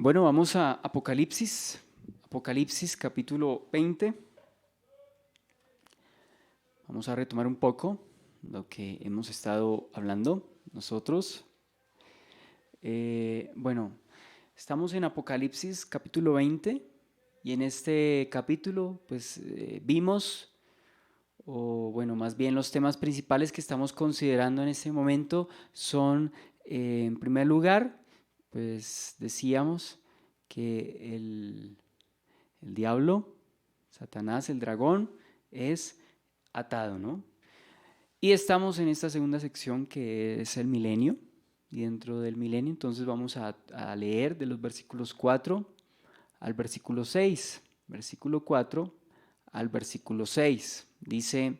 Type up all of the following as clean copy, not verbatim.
Bueno, vamos a Apocalipsis capítulo 20. Vamos a retomar un poco lo que hemos estado hablando nosotros. Bueno, estamos en Apocalipsis capítulo 20 y en este capítulo vimos, o bueno, más bien los temas principales que estamos considerando en este momento son, en primer lugar, pues decíamos que el diablo, Satanás, el dragón, es atado, ¿no? Y estamos en esta segunda sección que es el milenio. Y dentro del milenio entonces vamos a leer de los versículos 4 al versículo 6. Versículo 4 al versículo 6. Dice: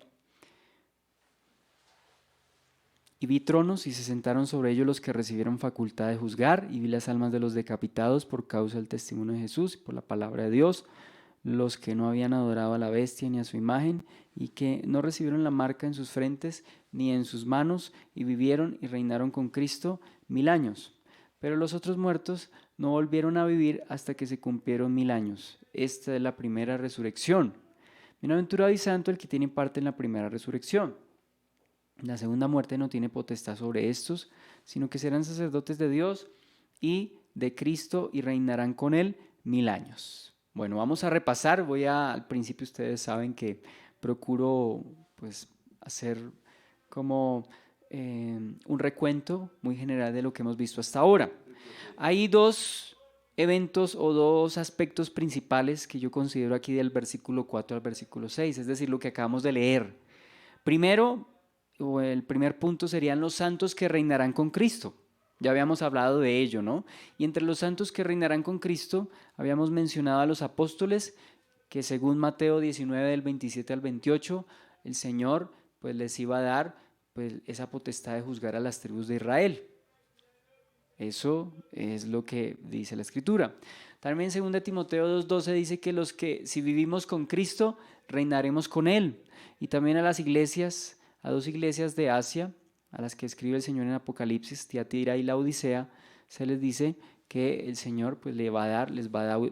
Y vi tronos y se sentaron sobre ellos los que recibieron facultad de juzgar, y vi las almas de los decapitados por causa del testimonio de Jesús y por la palabra de Dios, los que no habían adorado a la bestia ni a su imagen, y que no recibieron la marca en sus frentes ni en sus manos, y vivieron y reinaron con Cristo 1000 años. Pero los otros muertos no volvieron a vivir hasta que se cumplieron 1000 años. Esta es la primera resurrección. Bienaventurado y santo el que tiene parte en la primera resurrección. La segunda muerte no tiene potestad sobre estos, sino que serán sacerdotes de Dios y de Cristo y reinarán con él 1000 años. Bueno, vamos a repasar. Al principio ustedes saben que procuro hacer como un recuento muy general de lo que hemos visto hasta ahora. Hay dos eventos o dos aspectos principales que yo considero aquí del versículo 4 al versículo 6, es decir, lo que acabamos de leer. Primero, o el primer punto serían los santos que reinarán con Cristo. Ya habíamos hablado de ello, ¿no? Y entre los santos que reinarán con Cristo, habíamos mencionado a los apóstoles, que según Mateo 19, del 27 al 28, el Señor pues les iba a dar esa potestad de juzgar a las tribus de Israel. Eso es lo que dice la Escritura. También en 2 Timoteo 2:12 dice que los que, si vivimos con Cristo, reinaremos con Él. Y también a las iglesias, a dos iglesias de Asia, a las que escribe el Señor en Apocalipsis, Tiatira y Laodicea, se les dice que el Señor les va a dar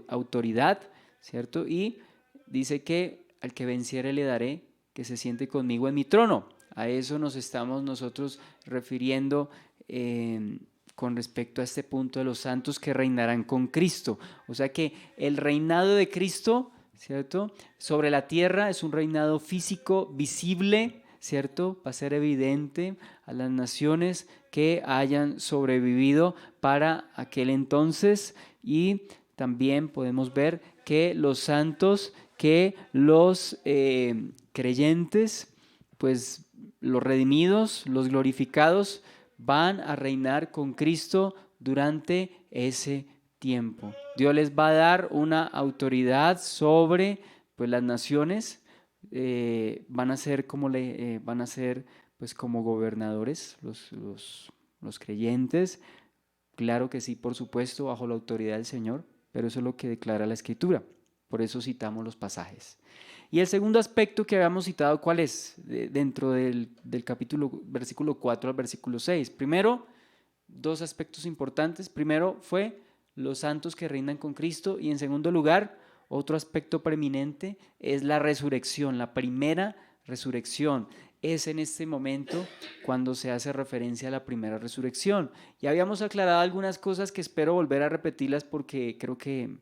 autoridad, ¿cierto? Y dice que al que venciere le daré que se siente conmigo en mi trono. A eso nos estamos nosotros refiriendo con respecto a este punto de los santos que reinarán con Cristo. O sea que el reinado de Cristo, ¿cierto?, sobre la tierra es un reinado físico, visible, ¿cierto? Va a ser evidente a las naciones que hayan sobrevivido para aquel entonces, y también podemos ver que los santos, que los creyentes, pues los redimidos, los glorificados, van a reinar con Cristo durante ese tiempo. Dios les va a dar una autoridad sobre las naciones. Van a ser como gobernadores los creyentes. Claro que sí, por supuesto, bajo la autoridad del Señor, pero eso es lo que declara la Escritura. Por eso citamos los pasajes. Y el segundo aspecto que habíamos citado, ¿cuál es? Dentro del capítulo, versículo 4 al versículo 6. Primero, dos aspectos importantes. Primero fue los santos que reinan con Cristo, y en segundo lugar, otro aspecto preeminente es la resurrección, la primera resurrección. Es en este momento cuando se hace referencia a la primera resurrección. Ya habíamos aclarado algunas cosas que espero volver a repetirlas porque creo que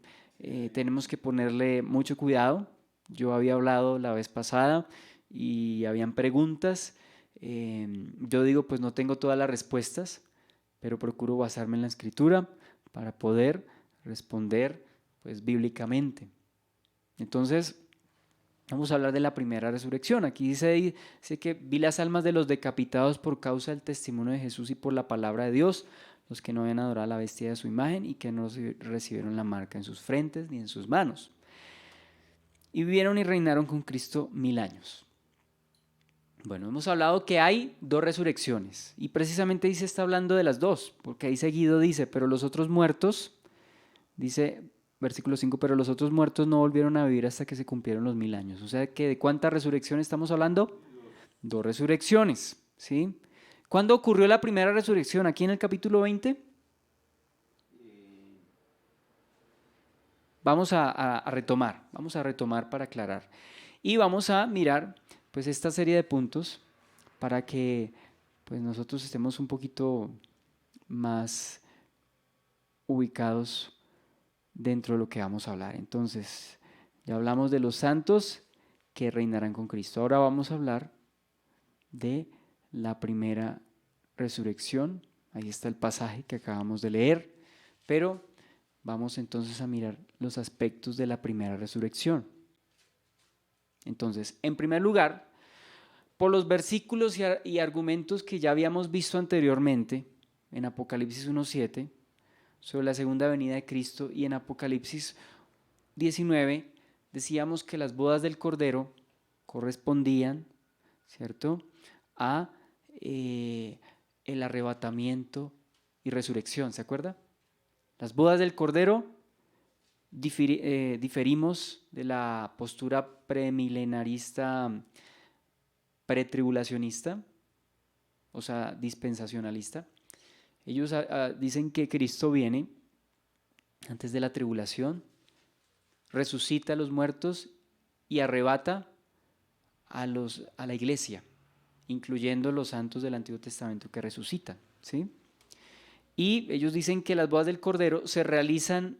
tenemos que ponerle mucho cuidado. Yo había hablado la vez pasada y habían preguntas. Yo digo, pues no tengo todas las respuestas, pero procuro basarme en la Escritura para poder responder bíblicamente. Entonces, vamos a hablar de la primera resurrección. Aquí dice que vi las almas de los decapitados por causa del testimonio de Jesús y por la palabra de Dios, los que no habían adorado a la bestia de su imagen y que no recibieron la marca en sus frentes ni en sus manos. Y vivieron y reinaron con Cristo 1000 años. Bueno, hemos hablado que hay dos resurrecciones, y precisamente dice, está hablando de las dos, porque ahí seguido dice, pero los otros muertos, dice versículo 5, pero los otros muertos no volvieron a vivir hasta que se cumplieron los 1000 años. O sea que ¿de cuántas resurrecciones estamos hablando? Dos resurrecciones, ¿sí? ¿Cuándo ocurrió la primera resurrección? Aquí en el capítulo 20. vamos a retomar para aclarar. Y vamos a mirar pues esta serie de puntos para que pues nosotros estemos un poquito más ubicados dentro de lo que vamos a hablar. Entonces, ya hablamos de los santos que reinarán con Cristo. Ahora vamos a hablar de la primera resurrección. Ahí está el pasaje que acabamos de leer, pero vamos entonces a mirar los aspectos de la primera resurrección. Entonces, en primer lugar, por los versículos y argumentos que ya habíamos visto anteriormente en Apocalipsis 1:7 sobre la segunda venida de Cristo, y en Apocalipsis 19 decíamos que las bodas del Cordero correspondían, ¿cierto?, a el arrebatamiento y resurrección, ¿se acuerda? Las bodas del Cordero diferimos de la postura premilenarista, pretribulacionista, o sea, dispensacionalista. Ellos dicen que Cristo viene antes de la tribulación, resucita a los muertos y arrebata a la iglesia, incluyendo los santos del Antiguo Testamento que resucitan, ¿sí? Y ellos dicen que las bodas del Cordero se realizan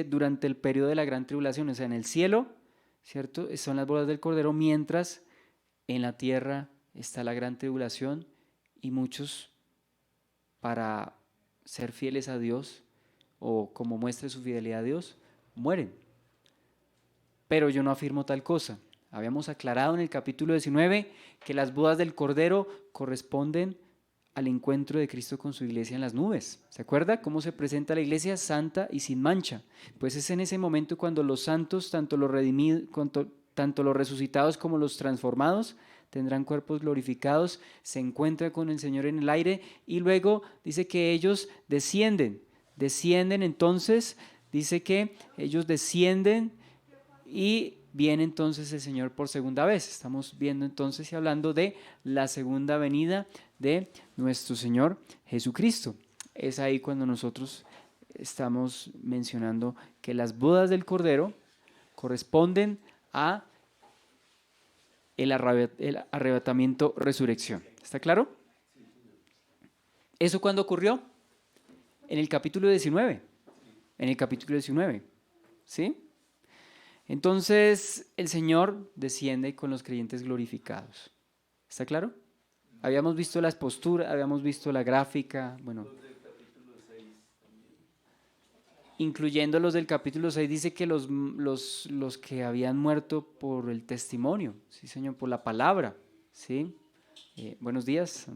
durante el periodo de la gran tribulación, o sea, en el cielo, ¿cierto? Son las bodas del Cordero, mientras en la tierra está la gran tribulación y muchos, para ser fieles a Dios o como muestre su fidelidad a Dios, mueren. Pero yo no afirmo tal cosa. Habíamos aclarado en el capítulo 19 que las bodas del Cordero corresponden al encuentro de Cristo con su iglesia en las nubes. ¿Se acuerda cómo se presenta la iglesia? Santa y sin mancha. Pues es en ese momento cuando los santos, tanto los redimidos, tanto los resucitados como los transformados, tendrán cuerpos glorificados, se encuentran con el Señor en el aire, y luego dice que ellos descienden entonces, dice que ellos descienden y viene entonces el Señor por segunda vez. Estamos viendo entonces y hablando de la segunda venida de nuestro Señor Jesucristo. Es ahí cuando nosotros estamos mencionando que las bodas del Cordero corresponden a el arrebatamiento, resurrección. ¿Está claro? ¿Eso cuándo ocurrió? En el capítulo 19. En el capítulo 19. ¿Sí? Entonces el Señor desciende con los creyentes glorificados. ¿Está claro? Habíamos visto las posturas, habíamos visto la gráfica, bueno, incluyendo los del capítulo 6, dice que los que habían muerto por el testimonio, sí Señor, por la palabra, ¿sí? Buenos días.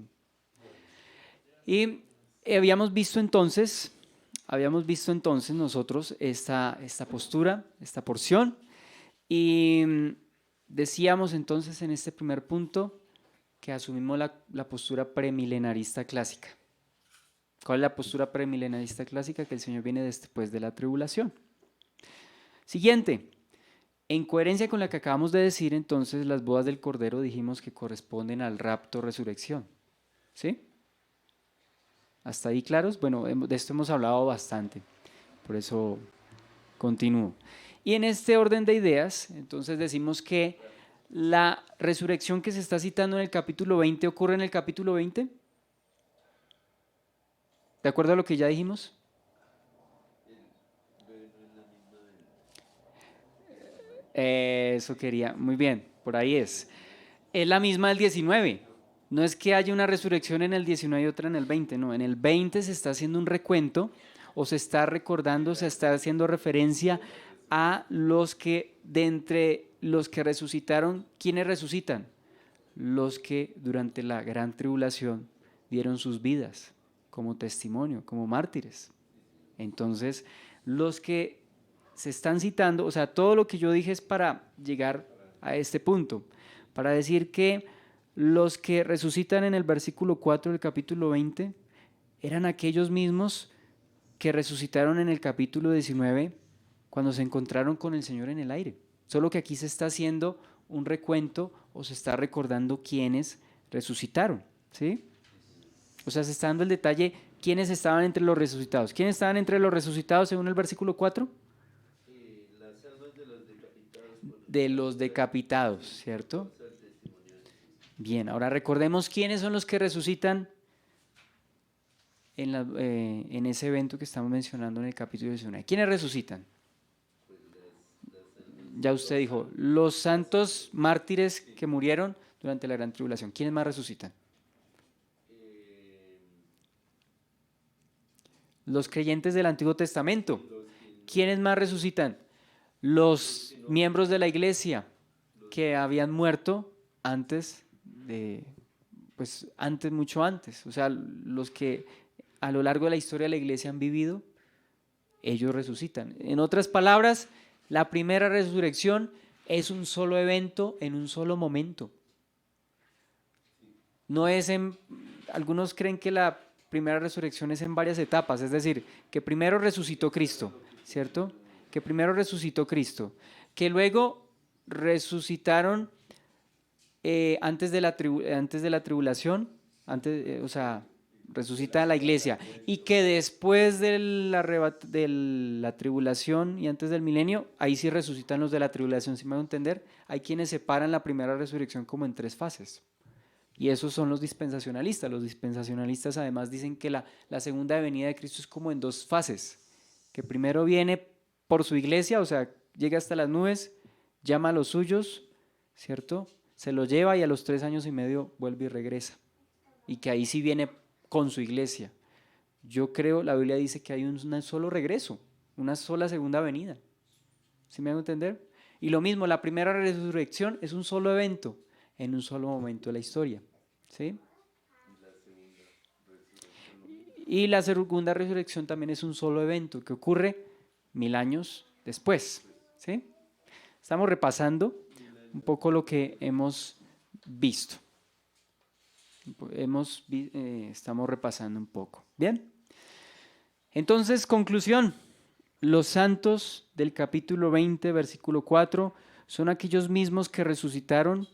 Y habíamos visto entonces nosotros esta postura, esta porción, y decíamos entonces en este primer punto que asumimos la postura premilenarista clásica. ¿Cuál es la postura premilenarista clásica? Que el Señor viene después de la tribulación. Siguiente, en coherencia con la que acabamos de decir, entonces las bodas del Cordero dijimos que corresponden al rapto, resurrección. ¿Sí? ¿Hasta ahí claros? Bueno, de esto hemos hablado bastante, por eso continúo. Y en este orden de ideas, entonces decimos que la resurrección que se está citando en el capítulo 20 ocurre en el capítulo 20. ¿De acuerdo a lo que ya dijimos? Eso quería, muy bien, por ahí es. Es la misma del 19. No es que haya una resurrección en el 19 y otra en el 20, no. En el 20 se está haciendo un recuento o se está recordando, se está haciendo referencia a los que, de entre los que resucitaron, ¿quiénes resucitan? Los que durante la gran tribulación dieron sus vidas como testimonio, como mártires. Entonces, los que se están citando, o sea, todo lo que yo dije es para llegar a este punto, para decir que los que resucitan en el versículo 4 del capítulo 20 eran aquellos mismos que resucitaron en el capítulo 19 cuando se encontraron con el Señor en el aire. Solo que aquí se está haciendo un recuento o se está recordando quiénes resucitaron, ¿sí? O sea, se está dando el detalle quiénes estaban entre los resucitados. ¿Quiénes estaban entre los resucitados según el versículo 4? de los decapitados, ¿cierto? Bien, ahora recordemos quiénes son los que resucitan en ese evento que estamos mencionando en el capítulo 19. ¿Quiénes resucitan? Ya usted dijo, los santos mártires que murieron durante la gran tribulación. ¿Quiénes más resucitan? Los creyentes del Antiguo Testamento. ¿Quiénes más resucitan? Los miembros de la iglesia que habían muerto antes pues antes, mucho antes. O sea, los que a lo largo de la historia de la iglesia han vivido, ellos resucitan. En otras palabras, la primera resurrección es un solo evento en un solo momento. No es algunos creen que la primera resurrección es en varias etapas, es decir, que primero resucitó Cristo, ¿cierto? Que primero resucitó Cristo, que luego resucitaron antes de la tribulación, o sea, resucita la iglesia, y que después de la tribulación y antes del milenio, ahí sí resucitan los de la tribulación, ¿sí me van a entender? Hay quienes separan la primera resurrección como en 3 fases. Y esos son los dispensacionalistas. Los dispensacionalistas además dicen que la segunda venida de Cristo es como en 2 fases. Que primero viene por su iglesia, o sea, llega hasta las nubes, llama a los suyos, ¿cierto? Se lo lleva y a los 3 años y medio vuelve y regresa. Y que ahí sí viene con su iglesia. Yo creo, la Biblia dice que hay un solo regreso, una sola segunda venida. ¿Sí me hago entender? Y lo mismo, la primera resurrección es un solo evento en un solo momento de la historia. ¿Sí? Y la segunda resurrección también es un solo evento que ocurre 1000 años después. ¿Sí? Estamos repasando un poco lo que hemos visto. Estamos repasando un poco. Bien. Entonces, conclusión. Los santos del capítulo 20, versículo 4, son aquellos mismos que resucitaron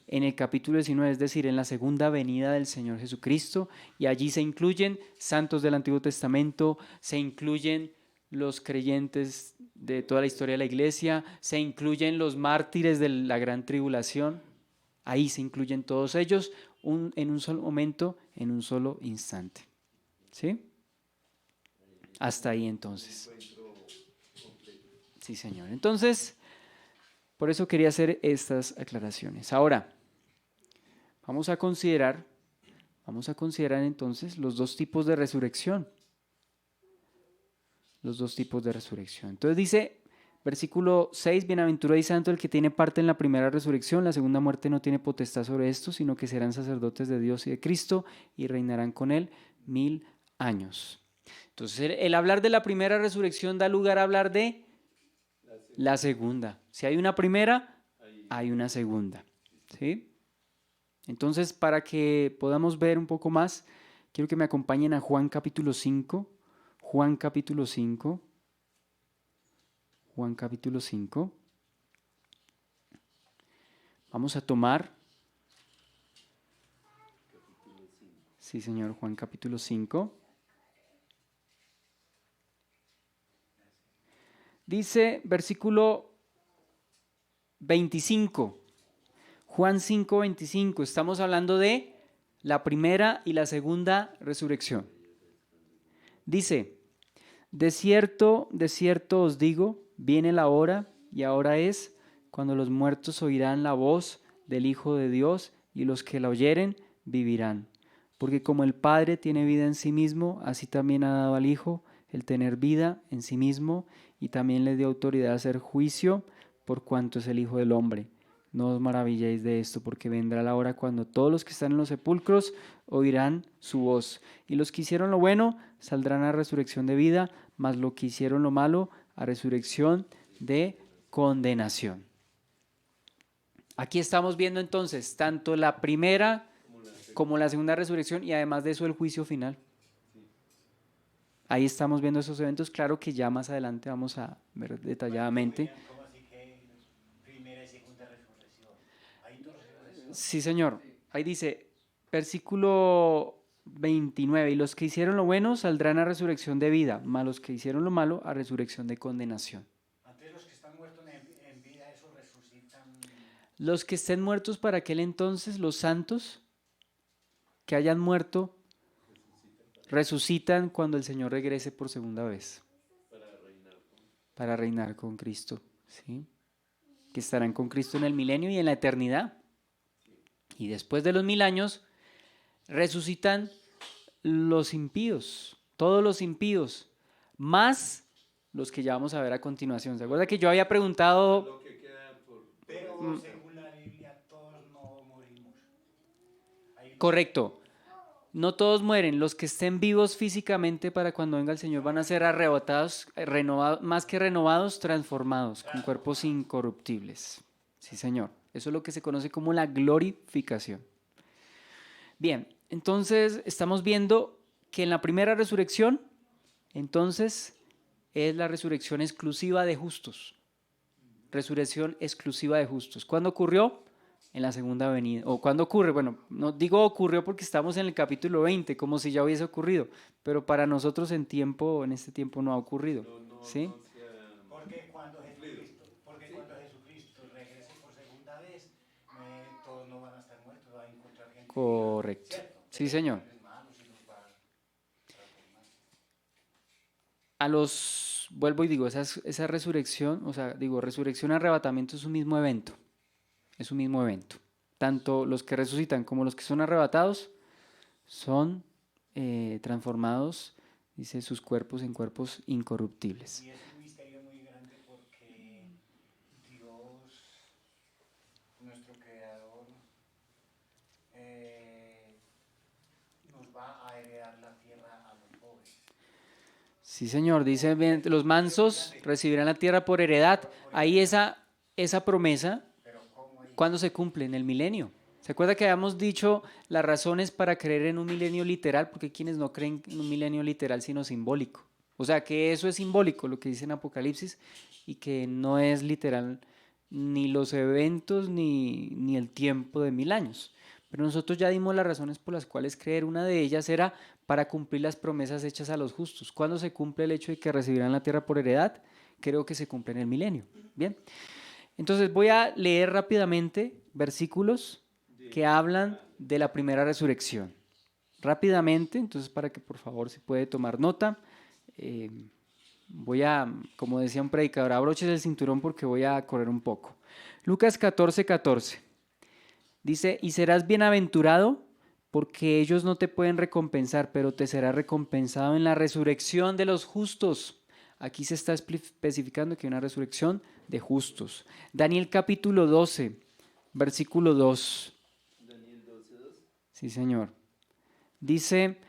en el capítulo 19, es decir, en la segunda venida del Señor Jesucristo, y allí se incluyen santos del Antiguo Testamento, se incluyen los creyentes de toda la historia de la iglesia, se incluyen los mártires de la gran tribulación, ahí se incluyen todos ellos en un solo momento, en un solo instante. ¿Sí? Hasta ahí entonces. Sí, señor. Entonces, por eso quería hacer estas aclaraciones. Ahora, vamos a considerar entonces los 2 tipos de resurrección. Los 2 tipos de resurrección. Entonces dice, versículo 6, bienaventurado y santo el que tiene parte en la primera resurrección, la segunda muerte no tiene potestad sobre esto, sino que serán sacerdotes de Dios y de Cristo y reinarán con él 1000 años. Entonces, el hablar de la primera resurrección da lugar a hablar de la segunda. Si hay una primera, hay una segunda. ¿Sí? Entonces, para que podamos ver un poco más, quiero que me acompañen a Juan capítulo 5. Juan capítulo 5. Juan capítulo 5. Vamos a tomar. Sí, señor, Juan capítulo 5. Dice versículo 25. Juan 5, 25. Estamos hablando de la primera y la segunda resurrección. Dice, de cierto os digo, viene la hora, y ahora es, cuando los muertos oirán la voz del Hijo de Dios, y los que la oyeren vivirán. Porque como el Padre tiene vida en sí mismo, así también ha dado al Hijo el tener vida en sí mismo, y también le dio autoridad a hacer juicio por cuanto es el Hijo del Hombre. No os maravilléis de esto, porque vendrá la hora cuando todos los que están en los sepulcros oirán su voz. Y los que hicieron lo bueno saldrán a resurrección de vida, mas los que hicieron lo malo a resurrección de condenación. Aquí estamos viendo entonces tanto la primera como la segunda resurrección y además de eso el juicio final. Ahí estamos viendo esos eventos, claro que ya más adelante vamos a ver detalladamente. Sí, señor. Ahí dice, versículo 29, y los que hicieron lo bueno saldrán a resurrección de vida, mas los que hicieron lo malo a resurrección de condenación. Antes los que están muertos en vida, esos resucitan. Los que estén muertos para aquel entonces, los santos que hayan muerto, resucitan cuando el Señor regrese por segunda vez para reinar con Cristo, ¿sí? Que estarán con Cristo en el milenio y en la eternidad. Y después de los 1000 años, resucitan los impíos, todos los impíos, más los que ya vamos a ver a continuación. ¿Se acuerda que yo había preguntado? Pero según la Biblia, todos no morimos. Correcto. No todos mueren, los que estén vivos físicamente para cuando venga el Señor van a ser arrebatados, renovados, más que renovados, transformados, con cuerpos incorruptibles. Sí, Señor. Eso es lo que se conoce como la glorificación. Bien, entonces estamos viendo que en la primera resurrección, entonces es la resurrección exclusiva de justos. Resurrección exclusiva de justos. ¿Cuándo ocurrió? En la segunda venida. ¿O cuándo ocurre? Bueno, no digo ocurrió porque estamos en el capítulo 20, como si ya hubiese ocurrido, pero para nosotros en este tiempo no ha ocurrido. ¿Sí? Porque cuando Jesucristo regrese por segunda vez, todos no van a estar muertos, va a encontrar gente viva, Correcto. ¿cierto? Sí, señor. Vuelvo y digo, esa resurrección, o sea, digo, resurrección, arrebatamiento es un mismo evento. Es un mismo evento. Tanto los que resucitan como los que son arrebatados son transformados, dice, sus cuerpos en cuerpos incorruptibles. Y es un misterio muy grande porque Dios, nuestro Creador, nos va a heredar la tierra a los pobres. Sí, Señor, dice, los mansos recibirán la tierra por heredad. Ahí esa promesa, ¿cuándo se cumple? En el milenio. ¿Se acuerda que habíamos dicho las razones para creer en un milenio literal? Porque hay quienes no creen en un milenio literal, sino simbólico. O sea, que eso es simbólico, lo que dice en Apocalipsis, y que no es literal ni los eventos ni el tiempo de 1000 años. Pero nosotros ya dimos las razones por las cuales creer. Una de ellas era para cumplir las promesas hechas a los justos. ¿Cuándo se cumple el hecho de que recibirán la tierra por heredad? Creo que se cumple en el milenio. Bien. Entonces voy a leer rápidamente versículos que hablan de la primera resurrección. Rápidamente, entonces para que por favor se puede tomar nota. Voy a, como decía un predicador, abroches el cinturón porque voy a correr un poco. Lucas 14:14. Dice, y serás bienaventurado porque ellos no te pueden recompensar, pero te será recompensado en la resurrección de los justos. Aquí se está especificando que hay una resurrección de justos. Daniel capítulo 12, versículo 2. Daniel 12:2. Sí, Señor. Dice,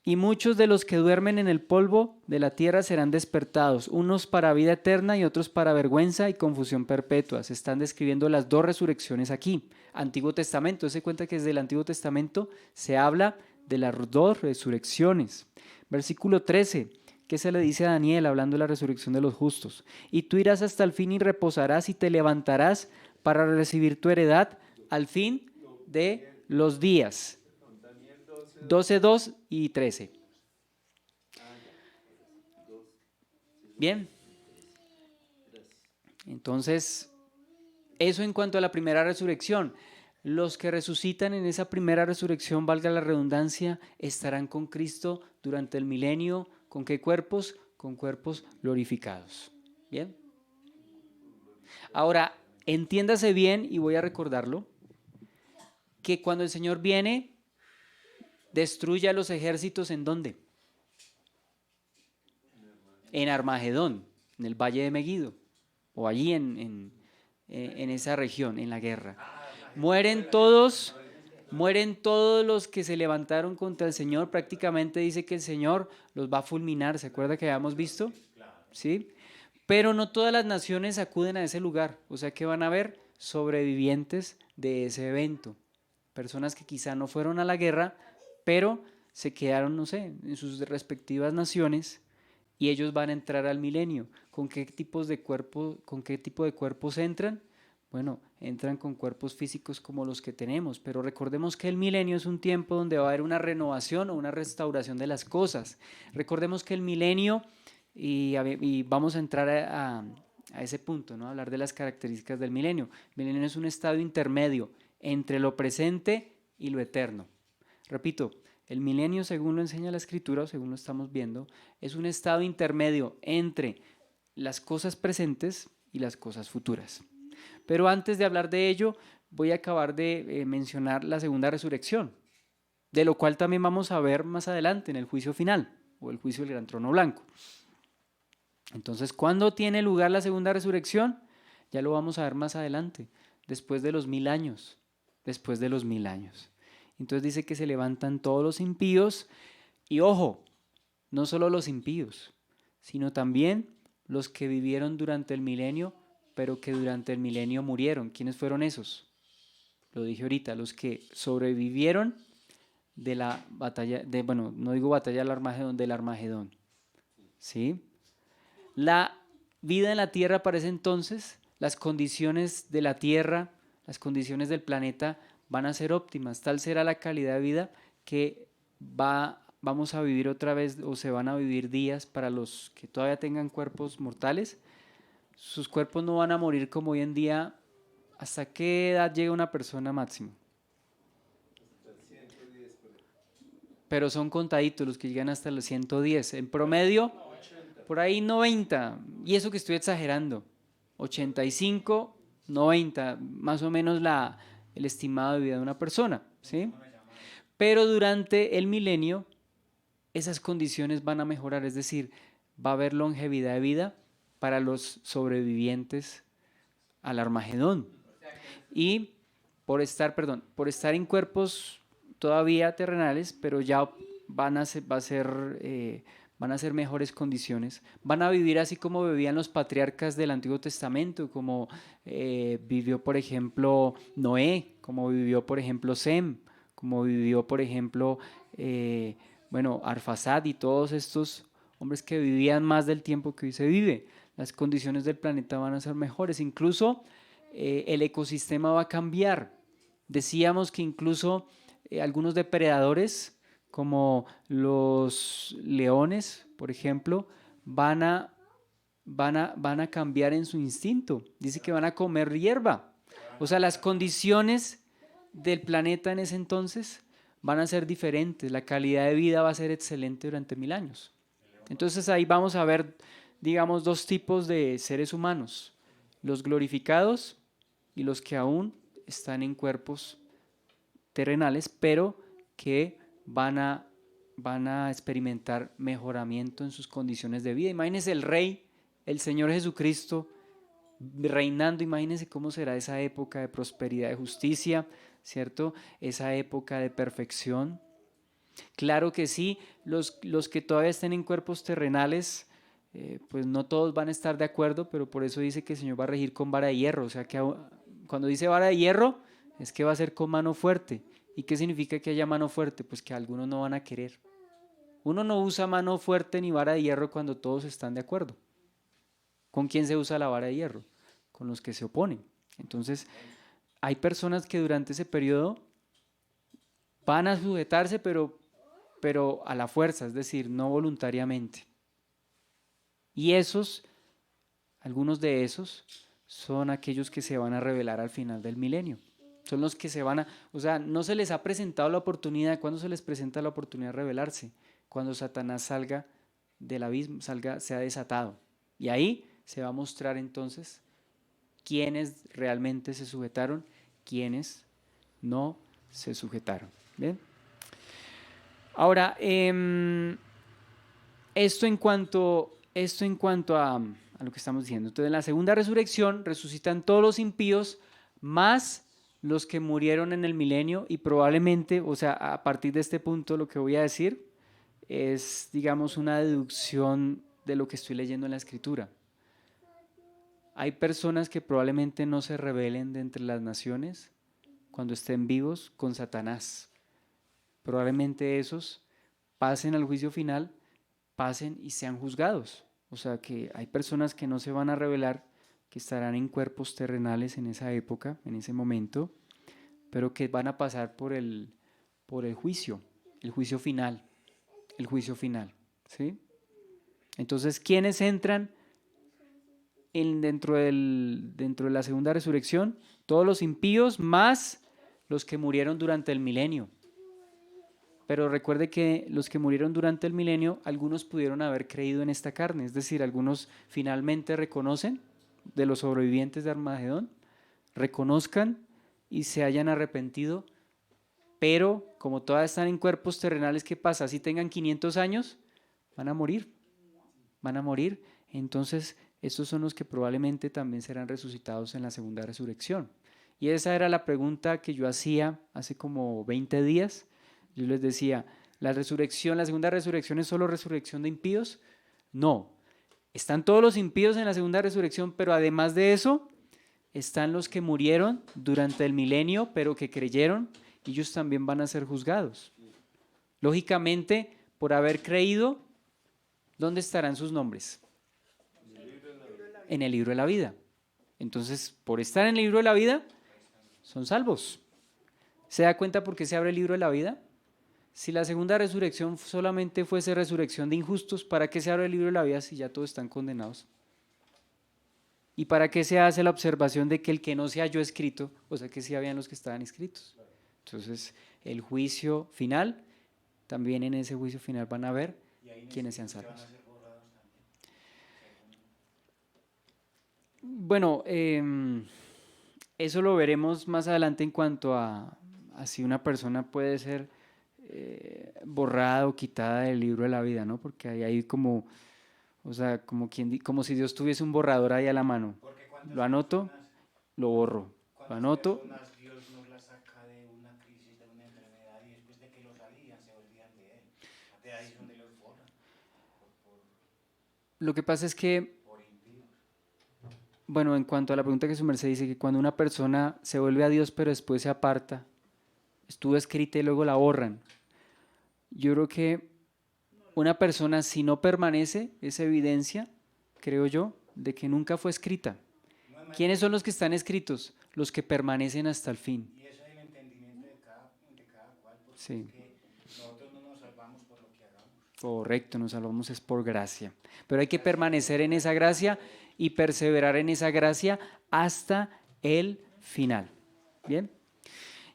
y muchos de los que duermen en el polvo de la tierra serán despertados, unos para vida eterna y otros para vergüenza y confusión perpetua. Se están describiendo las dos resurrecciones aquí. Antiguo Testamento, se cuenta que desde el Antiguo Testamento se habla de las dos resurrecciones. Versículo 13, ¿qué se le dice a Daniel hablando de la resurrección de los justos? Y tú irás hasta el fin y reposarás y te levantarás para recibir tu heredad al fin de los días. 12:2 y 13. Bien. Entonces, eso en cuanto a la primera resurrección. Los que resucitan en esa primera resurrección, valga la redundancia, estarán con Cristo durante el milenio. ¿Con qué cuerpos? Con cuerpos glorificados. Bien. Ahora, entiéndase bien, y voy a recordarlo, que cuando el Señor viene, destruye a los ejércitos ¿en dónde? En Armagedón, en el Valle de Megido, o allí en esa región, en la guerra. Mueren todos los que se levantaron contra el Señor. Prácticamente dice que el Señor los va a fulminar. ¿Se acuerda que habíamos visto? ¿Sí? Pero no todas las naciones acuden a ese lugar. O sea que van a haber sobrevivientes de ese evento. Personas que quizá no fueron a la guerra, pero se quedaron, no sé, en sus respectivas naciones, y ellos van a entrar al milenio. ¿Con qué tipo de cuerpos entran? Bueno, entran con cuerpos físicos como los que tenemos, pero recordemos que el milenio es un tiempo donde va a haber una renovación o una restauración de las cosas. Recordemos que el milenio, y vamos a entrar a ese punto, ¿no? Hablar de las características del milenio. El milenio es un estado intermedio entre lo presente y lo eterno. Repito, el milenio, según lo enseña la Escritura, o según lo estamos viendo, es un estado intermedio entre las cosas presentes y las cosas futuras. Pero antes de hablar de ello, voy a acabar de mencionar la segunda resurrección, de lo cual también vamos a ver más adelante en el juicio final, o el juicio del gran trono blanco. Entonces, ¿cuándo tiene lugar la segunda resurrección? Ya lo vamos a ver más adelante, después de los 1000 años, después de los 1000 años. Entonces dice que se levantan todos los impíos y ojo, no solo los impíos, sino también los que vivieron durante el milenio, pero que durante el milenio murieron. ¿Quiénes fueron esos? Lo dije ahorita, los que sobrevivieron de la batalla, bueno, no digo batalla del Armagedón, ¿sí? La vida en la tierra para ese entonces, las condiciones de la tierra, las condiciones del planeta van a ser óptimas. Tal será la calidad de vida que vamos a vivir otra vez, o se van a vivir días para los que todavía tengan cuerpos mortales. Sus cuerpos no van a morir como hoy en día. ¿Hasta qué edad llega una persona máximo? Pero son contaditos los que llegan hasta los 110. En promedio, por ahí 90. Y eso que estoy exagerando. 85, 90, más o menos el estimado de vida de una persona, ¿sí? Pero durante el milenio, esas condiciones van a mejorar, es decir, va a haber longevidad de vida para los sobrevivientes al Armagedón. Y por estar en cuerpos todavía terrenales, pero ya van a ser mejores condiciones. Van a vivir así como vivían los patriarcas del Antiguo Testamento, como vivió, por ejemplo, Noé, como vivió, por ejemplo, Sem, como vivió, por ejemplo, Arfaxad y todos estos hombres que vivían más del tiempo que hoy se vive. Las condiciones del planeta van a ser mejores, incluso el ecosistema va a cambiar. Decíamos que incluso algunos depredadores, como los leones, por ejemplo, van a cambiar en su instinto. Dice que van a comer hierba. O sea, las condiciones del planeta en ese entonces van a ser diferentes. La calidad de vida va a ser excelente durante 1000 años. Entonces ahí vamos a ver, digamos, dos tipos de seres humanos: los glorificados y los que aún están en cuerpos terrenales, pero que van a experimentar mejoramiento en sus condiciones de vida. Imagínense el Rey, el Señor Jesucristo, reinando. Imagínense cómo será esa época de prosperidad, de justicia, ¿cierto? Esa época de perfección. Claro que sí, los que todavía estén en cuerpos terrenales, pues no todos van a estar de acuerdo, pero por eso dice que el Señor va a regir con vara de hierro. O sea que cuando dice vara de hierro, es que va a ser con mano fuerte. ¿Y qué significa que haya mano fuerte? Pues que algunos no van a querer. Uno no usa mano fuerte ni vara de hierro cuando todos están de acuerdo. ¿Con quién se usa la vara de hierro? Con los que se oponen. Entonces, hay personas que durante ese periodo van a sujetarse, pero a la fuerza, es decir, no voluntariamente. Y algunos de esos, son aquellos que se van a revelar al final del milenio. Son los que o sea, no se les ha presentado la oportunidad. ¿Cuándo se les presenta la oportunidad de revelarse? Cuando Satanás salga del abismo, sea desatado. Y ahí se va a mostrar entonces quiénes realmente se sujetaron, quiénes no se sujetaron. ¿Bien? Ahora, esto en cuanto a lo que estamos diciendo. Entonces, en la segunda resurrección resucitan todos los impíos, más los que murieron en el milenio, y probablemente, o sea, a partir de este punto lo que voy a decir es, digamos, una deducción de lo que estoy leyendo en la Escritura. Hay personas que probablemente no se rebelen de entre las naciones cuando estén vivos con Satanás. Probablemente esos pasen al juicio final, pasen y sean juzgados. O sea que hay personas que no se van a rebelar, que estarán en cuerpos terrenales en esa época, en ese momento, pero que van a pasar por el juicio final, ¿sí? Entonces, ¿quiénes entran dentro de la segunda resurrección, todos los impíos más los que murieron durante el milenio. Pero recuerde que los que murieron durante el milenio, algunos pudieron haber creído en esta carne, es decir, algunos finalmente reconocen, de los sobrevivientes de Armagedón, reconozcan y se hayan arrepentido, pero como todas están en cuerpos terrenales, ¿qué pasa? Si tengan 500 años, van a morir, entonces estos son los que probablemente también serán resucitados en la segunda resurrección. Y esa era la pregunta que yo hacía hace como 20 días. Yo les decía, ¿la segunda resurrección es solo resurrección de impíos? No, están todos los impíos en la segunda resurrección, pero además de eso, están los que murieron durante el milenio, pero que creyeron, y ellos también van a ser juzgados. Lógicamente, por haber creído, ¿dónde estarán sus nombres? En el libro de la vida. Entonces, por estar en el libro de la vida, son salvos. ¿Se da cuenta por qué se abre el libro de la vida? Si la segunda resurrección solamente fuese resurrección de injustos, ¿para qué se abre el libro de la vida si ya todos están condenados? ¿Y para qué se hace la observación de que el que no se halló escrito, o sea que sí habían los que estaban inscritos? Entonces, el juicio final, también en ese juicio final van a ver quiénes sean salvos. Bueno, eso lo veremos más adelante en cuanto a si una persona puede ser borrada o quitada del libro de la vida, ¿no? Porque ahí hay como, o sea, como si Dios tuviese un borrador ahí a la mano. Lo anoto, lo borro. Lo anoto. Dios nos la saca de una crisis, de una enfermedad, y después de que lo salían se olvidan de él. De ahí es donde los borran. Lo que pasa es que, bueno, en cuanto a la pregunta que su merced dice, que cuando una persona se vuelve a Dios pero después se aparta, estuvo escrita y luego la borran. Yo creo que una persona, si no permanece, es evidencia, creo yo, de que nunca fue escrita. ¿Quiénes son los que están escritos? Los que permanecen hasta el fin. Y eso es el entendimiento de cada cual, porque Sí. nosotros no nos salvamos por lo que hagamos. Correcto, nos salvamos es por gracia. Pero hay que permanecer en esa gracia y perseverar en esa gracia hasta el final. ¿Bien?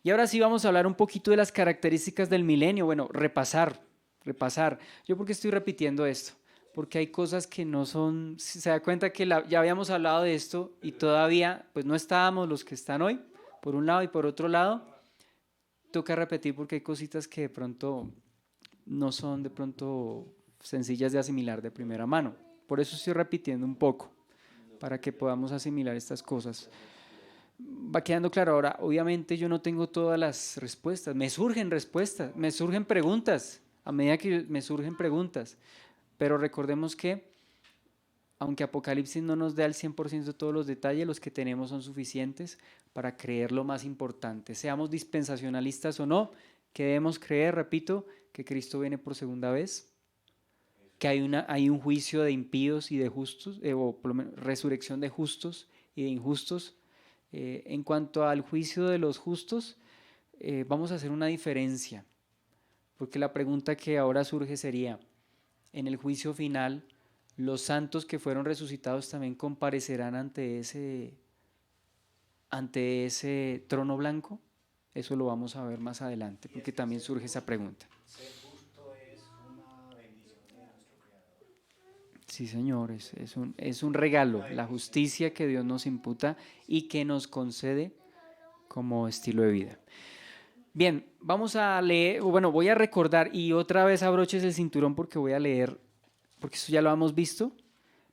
Y ahora sí vamos a hablar un poquito de las características del milenio. Bueno, repasar. ¿Yo por qué estoy repitiendo esto? Porque hay cosas que no son, se da cuenta que ya habíamos hablado de esto y todavía pues no estábamos los que están hoy, por un lado, y por otro lado, toca repetir porque hay cositas que de pronto no son de pronto sencillas de asimilar de primera mano. Por eso estoy repitiendo un poco, para que podamos asimilar estas cosas. Va quedando claro. Ahora, obviamente yo no tengo todas las respuestas, me surgen preguntas, a medida que me surgen preguntas, pero recordemos que aunque Apocalipsis no nos da al 100% todos los detalles, los que tenemos son suficientes para creer lo más importante. Seamos dispensacionalistas o no, que debemos creer, repito, que Cristo viene por segunda vez, que hay un juicio de impíos y de justos, o por lo menos resurrección de justos y de injustos. En cuanto al juicio de los justos, vamos a hacer una diferencia, porque la pregunta que ahora surge sería, en el juicio final, ¿los santos que fueron resucitados también comparecerán ante ese trono blanco? Eso lo vamos a ver más adelante, porque también surge esa pregunta. Ser justo es una bendición de nuestro Creador. Sí, señores, es un regalo, la justicia que Dios nos imputa y que nos concede como estilo de vida. Bien, vamos a leer, bueno, voy a recordar y otra vez abroches el cinturón porque voy a leer, porque esto ya lo hemos visto,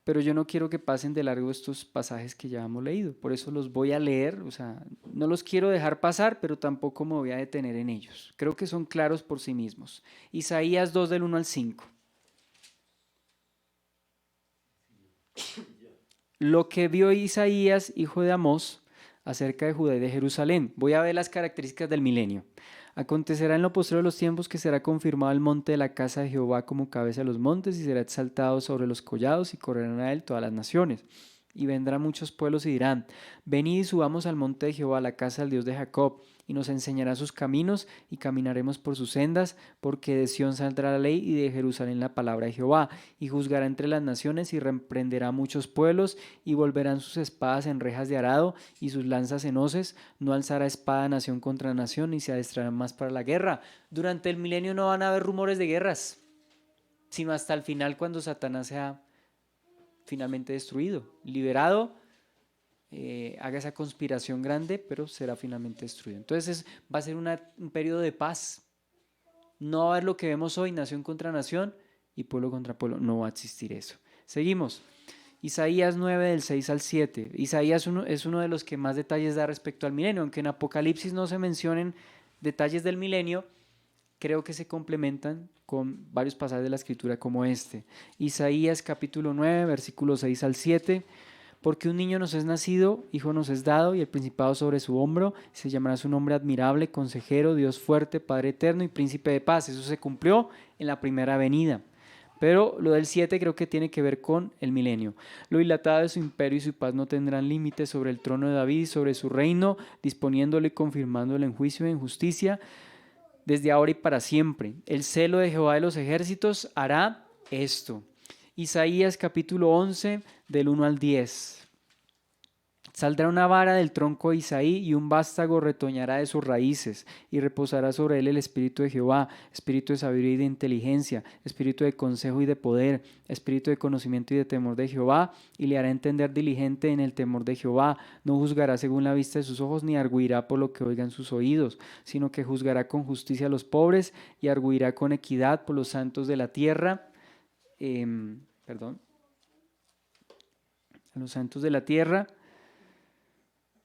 pero yo no quiero que pasen de largo estos pasajes que ya hemos leído, por eso los voy a leer, o sea, no los quiero dejar pasar, pero tampoco me voy a detener en ellos. Creo que son claros por sí mismos. Isaías 2 del 1 al 5. Lo que vio Isaías, hijo de Amós, acerca de Judá y de Jerusalén. Voy a ver las características del milenio. Acontecerá en lo postrero de los tiempos que será confirmado el monte de la casa de Jehová como cabeza de los montes y será exaltado sobre los collados y correrán a él todas las naciones. Y vendrán muchos pueblos y dirán, venid y subamos al monte de Jehová, a la casa del Dios de Jacob, y nos enseñará sus caminos y caminaremos por sus sendas, porque de Sión saldrá la ley y de Jerusalén la palabra de Jehová, y juzgará entre las naciones y reprenderá a muchos pueblos, y volverán sus espadas en rejas de arado y sus lanzas en hoces, no alzará espada nación contra nación, ni se adestrarán más para la guerra. Durante el milenio no van a haber rumores de guerras, sino hasta el final, cuando Satanás sea finalmente destruido, liberado, haga esa conspiración grande, pero será finalmente destruido. Entonces va a ser un periodo de paz. No va a haber lo que vemos hoy, nación contra nación y pueblo contra pueblo. No va a existir eso. Seguimos. Isaías 9 del 6 al 7. Isaías es uno de los que más detalles da respecto al milenio. Aunque en Apocalipsis no se mencionen detalles del milenio, creo que se complementan con varios pasajes de la Escritura como este. Isaías capítulo 9, versículos 6 al 7. Porque un niño nos es nacido, hijo nos es dado, y el principado sobre su hombro, se llamará su nombre admirable, consejero, Dios fuerte, Padre eterno y príncipe de paz. Eso se cumplió en la primera venida. Pero lo del 7 creo que tiene que ver con el milenio. Lo dilatado de su imperio y su paz no tendrán límites sobre el trono de David y sobre su reino, disponiéndole y confirmándole en juicio y en justicia, desde ahora y para siempre. El celo de Jehová de los ejércitos hará esto. Isaías capítulo 11 del 1 al 10. Saldrá una vara del tronco de Isaí y un vástago retoñará de sus raíces, y reposará sobre él el espíritu de Jehová, espíritu de sabiduría y de inteligencia, espíritu de consejo y de poder, espíritu de conocimiento y de temor de Jehová, y le hará entender diligente en el temor de Jehová. No juzgará según la vista de sus ojos, ni arguirá por lo que oigan sus oídos, sino que juzgará con justicia a los pobres y arguirá con equidad por los santos de la tierra. A los santos de la tierra.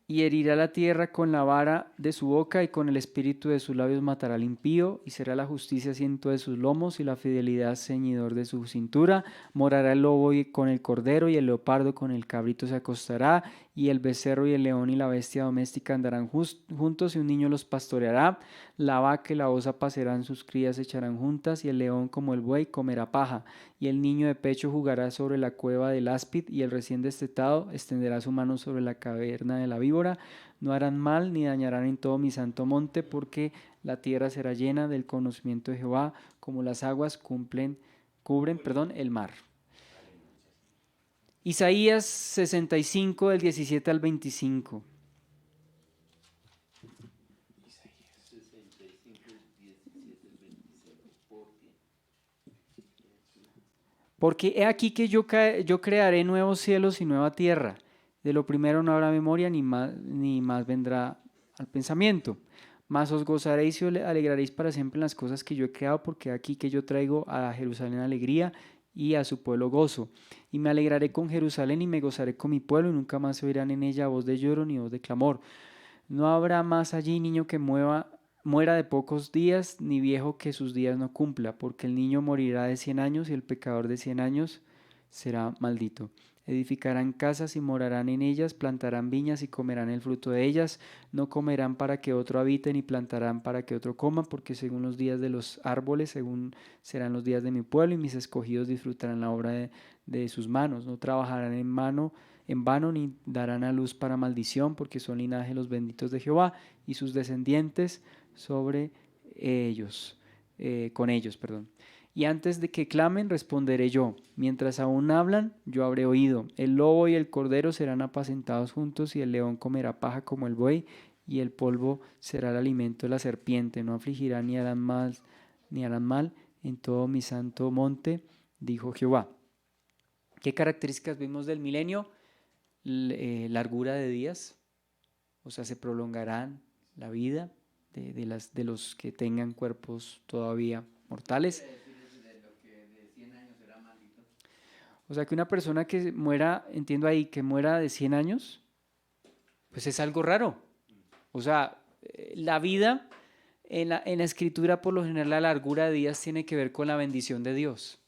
Y herirá la tierra con la vara de su boca, y con el espíritu de sus labios matará al impío, y será la justicia asiento de sus lomos, y la fidelidad ceñidor de su cintura. Morará el lobo con el cordero, y el leopardo con el cabrito se acostará, y el becerro y el león y la bestia doméstica andarán juntos, y un niño los pastoreará. La vaca y la osa pasarán, sus crías se echarán juntas, y el león como el buey comerá paja. Y el niño de pecho jugará sobre la cueva del áspid, y el recién destetado extenderá su mano sobre la caverna de la víbora. No harán mal ni dañarán en todo mi santo monte, porque la tierra será llena del conocimiento de Jehová, como las aguas cubren el mar. Isaías 65 del 17 al 25. Porque he aquí que yo crearé nuevos cielos y nueva tierra. De lo primero no habrá memoria, ni más vendrá al pensamiento. Mas os gozaréis y os alegraréis para siempre en las cosas que yo he creado, porque aquí que yo traigo a Jerusalén alegría y a su pueblo gozo. Y me alegraré con Jerusalén y me gozaré con mi pueblo, y nunca más se oirán en ella voz de lloro ni voz de clamor. No habrá más allí niño que muera de pocos días, ni viejo que sus días no cumpla, porque el niño morirá de 100 años y el pecador de 100 años será maldito. Edificarán casas y morarán en ellas, plantarán viñas y comerán el fruto de ellas. No comerán para que otro habite, ni plantarán para que otro coma, porque según los días de los árboles, según serán los días de mi pueblo, y mis escogidos disfrutarán la obra de sus manos. No trabajarán en vano, ni darán a luz para maldición, porque son linaje los benditos de Jehová, y sus descendientes sobre ellos, con ellos. Y antes de que clamen, responderé yo. Mientras aún hablan, yo habré oído. El lobo y el cordero serán apacentados juntos, y el león comerá paja como el buey, y el polvo será el alimento de la serpiente. No afligirán ni harán mal en todo mi santo monte, dijo Jehová. ¿Qué características vimos del milenio? Largura de días, o sea, se prolongarán la vida de los que tengan cuerpos todavía mortales. O sea, que una persona que muera, entiendo ahí, que muera de 100 años, pues es algo raro. O sea, la vida en la escritura, por lo general, la largura de días tiene que ver con la bendición de Dios.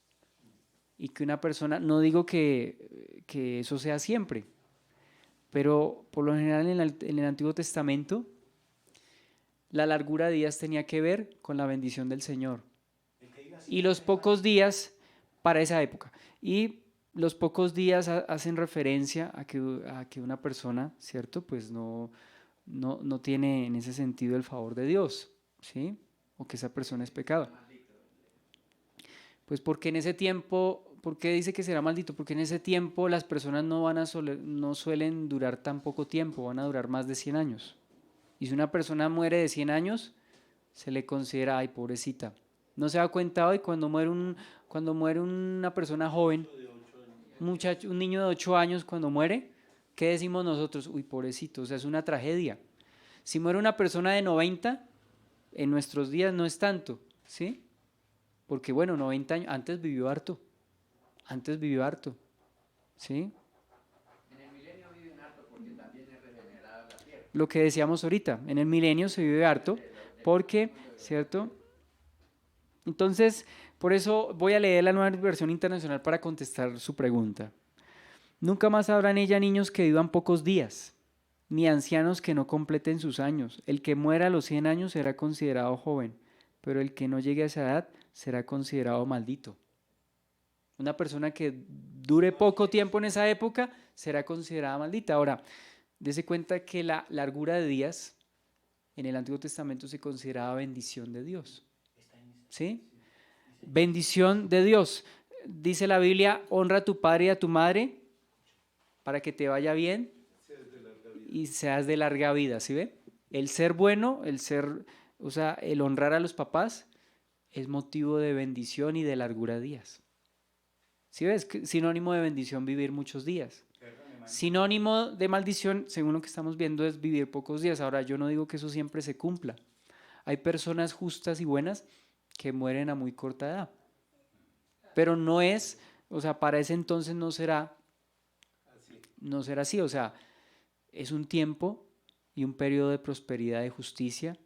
Y que una persona, no digo que eso sea siempre, pero por lo general en el Antiguo Testamento, la largura de días tenía que ver con la bendición del Señor. Y los pocos días para esa época. Y los pocos días hacen referencia a que una persona, ¿cierto? Pues no no tiene en ese sentido el favor de Dios, ¿sí? O que esa persona es pecado. Pues porque en ese tiempo, ¿por qué dice que será maldito? Porque en ese tiempo las personas no suelen durar tan poco tiempo, van a durar más de 100 años. Y si una persona muere de 100 años, se le considera, ay, pobrecita. No se da cuenta hoy cuando muere una persona joven, un niño de 8 años cuando muere, ¿qué decimos nosotros? Uy, pobrecito, o sea, es una tragedia. Si muere una persona de 90, en nuestros días no es tanto, ¿sí? Porque bueno, 90 años, antes vivió harto, ¿sí? En el milenio viven harto porque también es regenerada la tierra. Lo que decíamos ahorita, en el milenio se vive harto porque, ¿cierto? Entonces, por eso voy a leer la nueva versión internacional para contestar su pregunta. Nunca más habrá en ella niños que vivan pocos días, ni ancianos que no completen sus años. El que muera a los 100 años será considerado joven, pero el que no llegue a esa edad será considerado maldito. Una persona que dure poco tiempo en esa época será considerada maldita. Ahora, dése cuenta que la largura de días en el Antiguo Testamento se consideraba bendición de Dios. ¿Sí? Bendición de Dios. Dice la Biblia, honra a tu padre y a tu madre para que te vaya bien y seas de larga vida. ¿Sí ve? El ser bueno, el honrar a los papás es motivo de bendición y de largura de días. ¿Sí ves? Sinónimo de bendición vivir muchos días. Sinónimo de maldición, según lo que estamos viendo, es vivir pocos días. Ahora, yo no digo que eso siempre se cumpla. Hay personas justas y buenas que mueren a muy corta edad. Pero no es, o sea, para ese entonces no será así. O sea, es un tiempo y un periodo de prosperidad, de justicia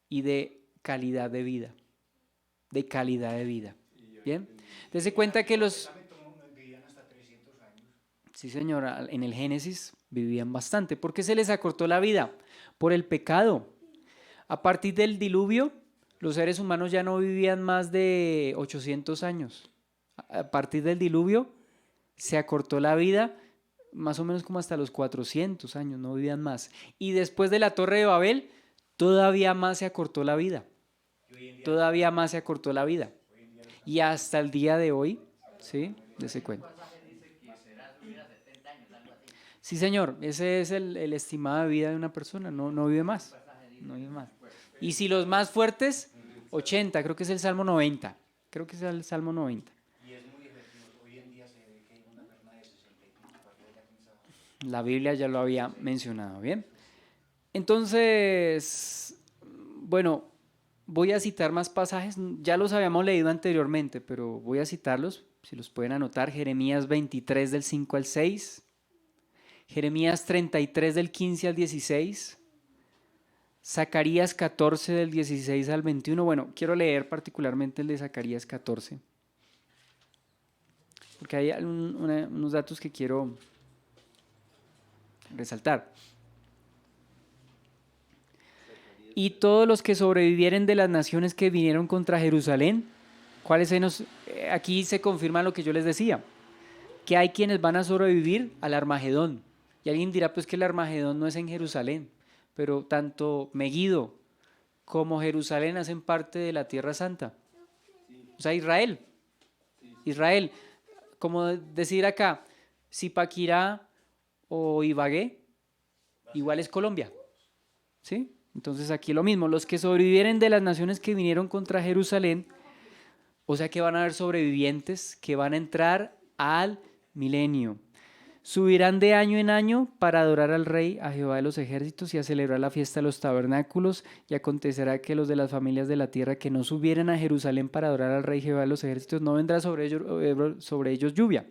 y de calidad de vida. De calidad de vida. ¿Bien? Dese cuenta que vivían hasta 300 años. Sí, señora, en el Génesis vivían bastante. ¿Por qué se les acortó la vida? Por el pecado. A partir del diluvio, los seres humanos ya no vivían más de 800 años. A partir del diluvio se acortó la vida más o menos como hasta los 400 años, no vivían más. Y después de la Torre de Babel, todavía más se acortó la vida. Todavía más se acortó la vida. Y hasta el día de hoy, ¿sí? Dese cuenta. Sí, señor, ese es el estimado de vida de una persona, no vive más. No vive más. Y si los más fuertes, 80, creo que es el Salmo 90. Creo que es el Salmo 90. Y es muy efectivo. Hoy en día se ve que una persona de 60 y pico todavía ya cansada. La Biblia ya lo había mencionado, ¿bien? Entonces, bueno, voy a citar más pasajes, ya los habíamos leído anteriormente, pero voy a citarlos, si los pueden anotar. Jeremías 23 del 5 al 6, Jeremías 33 del 15 al 16, Zacarías 14 del 16 al 21. Bueno, quiero leer particularmente el de Zacarías 14, porque hay unos datos que quiero resaltar. Y todos los que sobrevivieren de las naciones que vinieron contra Jerusalén, aquí se confirma lo que yo les decía, que hay quienes van a sobrevivir al Armagedón. Y alguien dirá, pues que el Armagedón no es en Jerusalén, pero tanto Meguido como Jerusalén hacen parte de la Tierra Santa. O sea, Israel, como decir acá, Zipaquirá o Ibagué, igual es Colombia, ¿sí? Entonces aquí lo mismo, los que sobrevivieren de las naciones que vinieron contra Jerusalén, o sea que van a haber sobrevivientes que van a entrar al milenio. Subirán de año en año para adorar al Rey, a Jehová de los ejércitos, y a celebrar la fiesta de los tabernáculos. Y acontecerá que los de las familias de la tierra que no subieren a Jerusalén para adorar al Rey Jehová de los ejércitos, no vendrá sobre ellos lluvia.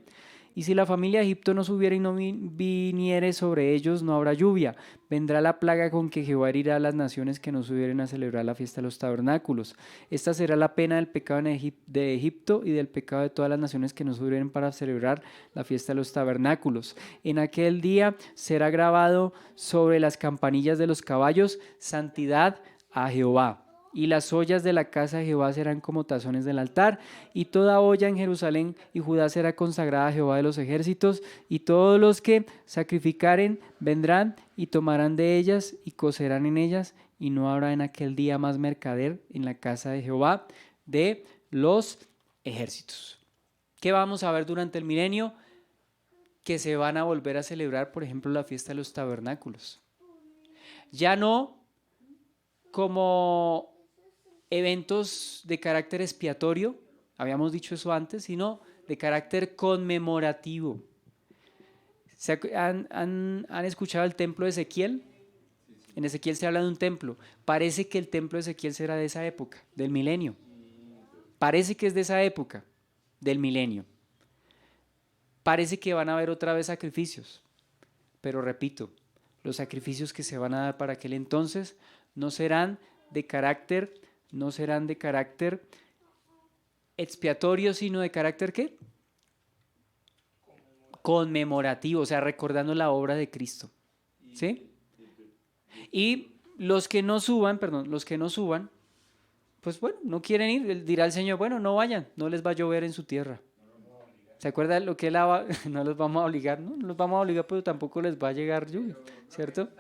Y si la familia de Egipto no subiera y no viniere sobre ellos, no habrá lluvia. Vendrá la plaga con que Jehová herirá a las naciones que no subieren a celebrar la fiesta de los tabernáculos. Esta será la pena del pecado de Egipto y del pecado de todas las naciones que no subieren para celebrar la fiesta de los tabernáculos. En aquel día será grabado sobre las campanillas de los caballos, santidad a Jehová. y las ollas de la casa de Jehová serán como tazones del altar, y toda olla en Jerusalén y Judá será consagrada a Jehová de los ejércitos, y todos los que sacrificaren vendrán y tomarán de ellas y cocerán en ellas, y no habrá en aquel día más mercader en la casa de Jehová de los ejércitos. ¿Qué vamos a ver durante el milenio? Que se van a volver a celebrar, por ejemplo, la fiesta de los tabernáculos. Ya no como eventos de carácter expiatorio, habíamos dicho eso antes, sino de carácter conmemorativo. ¿Han escuchado el templo de Ezequiel? En Ezequiel se habla de un templo. Parece que el templo de Ezequiel será de esa época, del milenio. Parece que es de esa época, del milenio. Parece que van a haber otra vez sacrificios, pero repito, los sacrificios que se van a dar para aquel entonces no serán de carácter expiatorio, sino de carácter ¿qué? Conmemorativo, o sea, recordando la obra de Cristo. ¿Sí? Y los que no suban, pues bueno, no quieren ir, dirá el Señor, bueno, no vayan, no les va a llover en su tierra. ¿Se acuerda lo que él no los vamos a obligar? No los vamos a obligar, pero tampoco les va a llegar lluvia, ¿cierto?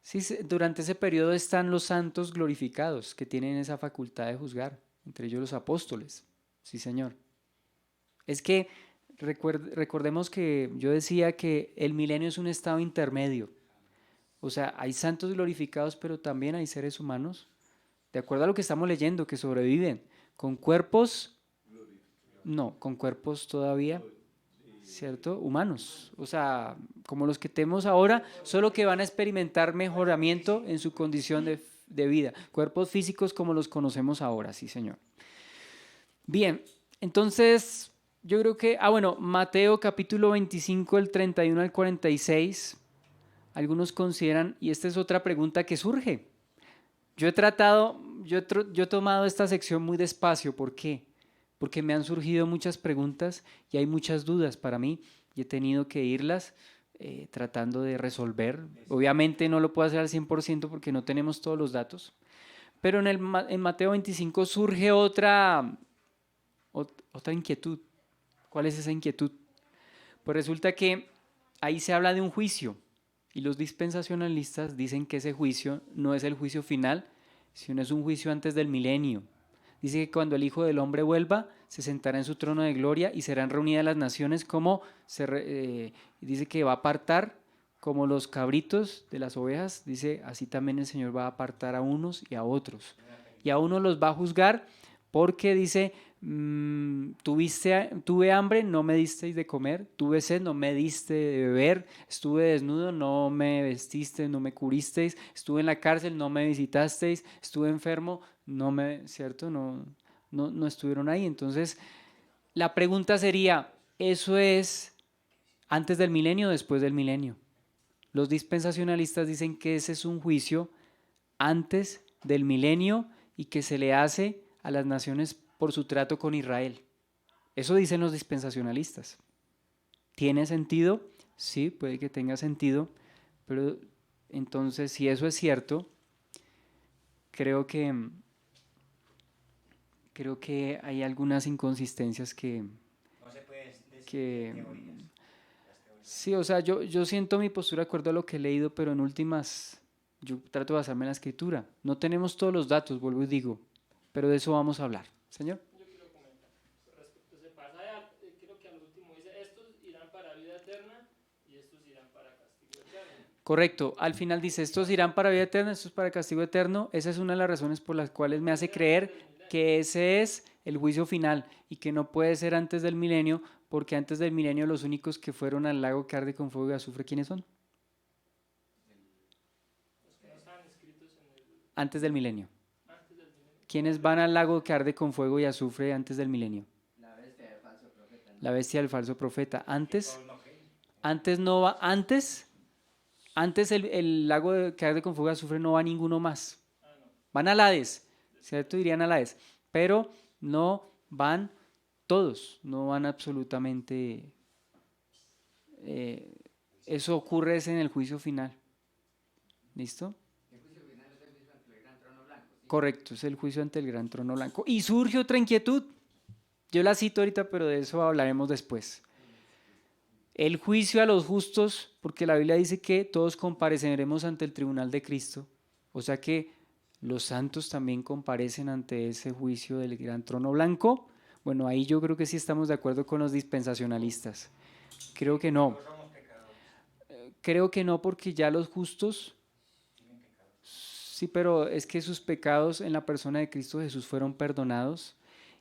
Sí, durante ese periodo están los santos glorificados que tienen esa facultad de juzgar, entre ellos los apóstoles. Sí, Señor. Es que recordemos que yo decía que el milenio es un estado intermedio. O sea, hay santos glorificados, pero también hay seres humanos, de acuerdo a lo que estamos leyendo, que sobreviven con cuerpos, no, con cuerpos todavía, ¿cierto? Humanos, o sea, como los que tenemos ahora, solo que van a experimentar mejoramiento en su condición de vida, cuerpos físicos como los conocemos ahora, sí, Señor. Bien, entonces, yo creo que, bueno, Mateo capítulo 25, el 31 al 46, algunos consideran, y esta es otra pregunta que surge. Yo he tomado esta sección muy despacio, ¿por qué? Porque me han surgido muchas preguntas y hay muchas dudas para mí y he tenido que irlas tratando de resolver. Obviamente no lo puedo hacer al 100% porque no tenemos todos los datos, pero en Mateo 25 surge otra inquietud. ¿Cuál es esa inquietud? Pues resulta que ahí se habla de un juicio y los dispensacionalistas dicen que ese juicio no es el juicio final, sino es un juicio antes del milenio. Dice que cuando el Hijo del Hombre vuelva, se sentará en su trono de gloria y serán reunidas las naciones dice que va a apartar como los cabritos de las ovejas, dice, así también el Señor va a apartar a unos y a otros. Y a unos los va a juzgar porque dice, tuve hambre, no me disteis de comer, tuve sed, no me diste de beber, estuve desnudo, no me vestiste, no me cubristeis, estuve en la cárcel, no me visitasteis, estuve enfermo, ¿cierto? No estuvieron ahí. Entonces, la pregunta sería, ¿eso es antes del milenio o después del milenio? Los dispensacionalistas dicen que ese es un juicio antes del milenio y que se le hace a las naciones por su trato con Israel. Eso dicen los dispensacionalistas. ¿Tiene sentido? Sí, puede que tenga sentido, pero entonces si eso es cierto, creo que hay algunas inconsistencias que... No se puede decir que teorías. sí, o sea, yo siento mi postura de acuerdo a lo que he leído, pero en últimas yo trato de basarme en la escritura. No tenemos todos los datos, vuelvo y digo, pero de eso vamos a hablar. Señor. Yo quiero comentar respecto a ese pasaje, creo que al último dice, estos irán para vida eterna y estos irán para castigo eterno. Correcto, al final dice, estos irán para vida eterna, estos para castigo eterno. Esa es una de las razones por las cuales me hace creer que ese es el juicio final y que no puede ser antes del milenio, porque antes del milenio los únicos que fueron al lago que arde con fuego y azufre, ¿quiénes son? Los que no estaban escritos en el... Antes del milenio. Antes del milenio. ¿Quiénes van al lago que arde con fuego y azufre antes del milenio? La bestia del falso profeta. La bestia del falso profeta. Antes Todos no creen. no va, antes el lago que arde con fuego y azufre no va ninguno más. Van al Hades, ¿cierto? Irían al Hades, pero no van todos, no van absolutamente. Eso ocurre es en el juicio final. ¿Listo? El Correcto, es el juicio ante el gran trono blanco. Y surge otra inquietud. Yo la cito ahorita, pero de eso hablaremos después. El juicio a los justos, porque la Biblia dice que todos compareceremos ante el tribunal de Cristo. O sea que los santos también comparecen ante ese juicio del gran trono blanco. Bueno, ahí yo creo que sí estamos de acuerdo con los dispensacionalistas. Creo que no. Todos somos pecadores. Creo que no, porque ya los justos, Tienen pecado. sí, pero es que sus pecados en la persona de Cristo Jesús fueron perdonados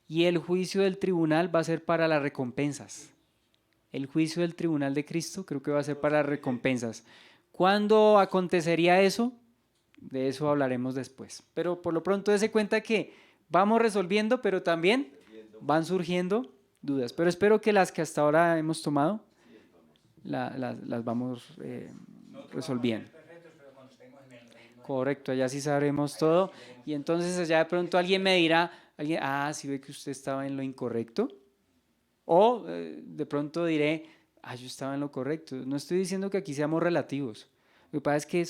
y el juicio del tribunal va a ser para las recompensas. El juicio del tribunal de Cristo creo que va a ser para las recompensas. ¿Cuándo acontecería eso? De eso hablaremos después. Pero por lo pronto dése cuenta que vamos resolviendo, pero también van surgiendo dudas. Pero espero que las que hasta ahora hemos tomado las vamos Nosotros resolviendo. vamos a ser perfectos, pero cuando estemos en el reino. Correcto, allá sí sabremos todo. Y entonces allá de pronto alguien me dirá, sí ve que usted estaba en lo incorrecto. O de pronto diré, yo estaba en lo correcto. No estoy diciendo que aquí seamos relativos. Lo que pasa es que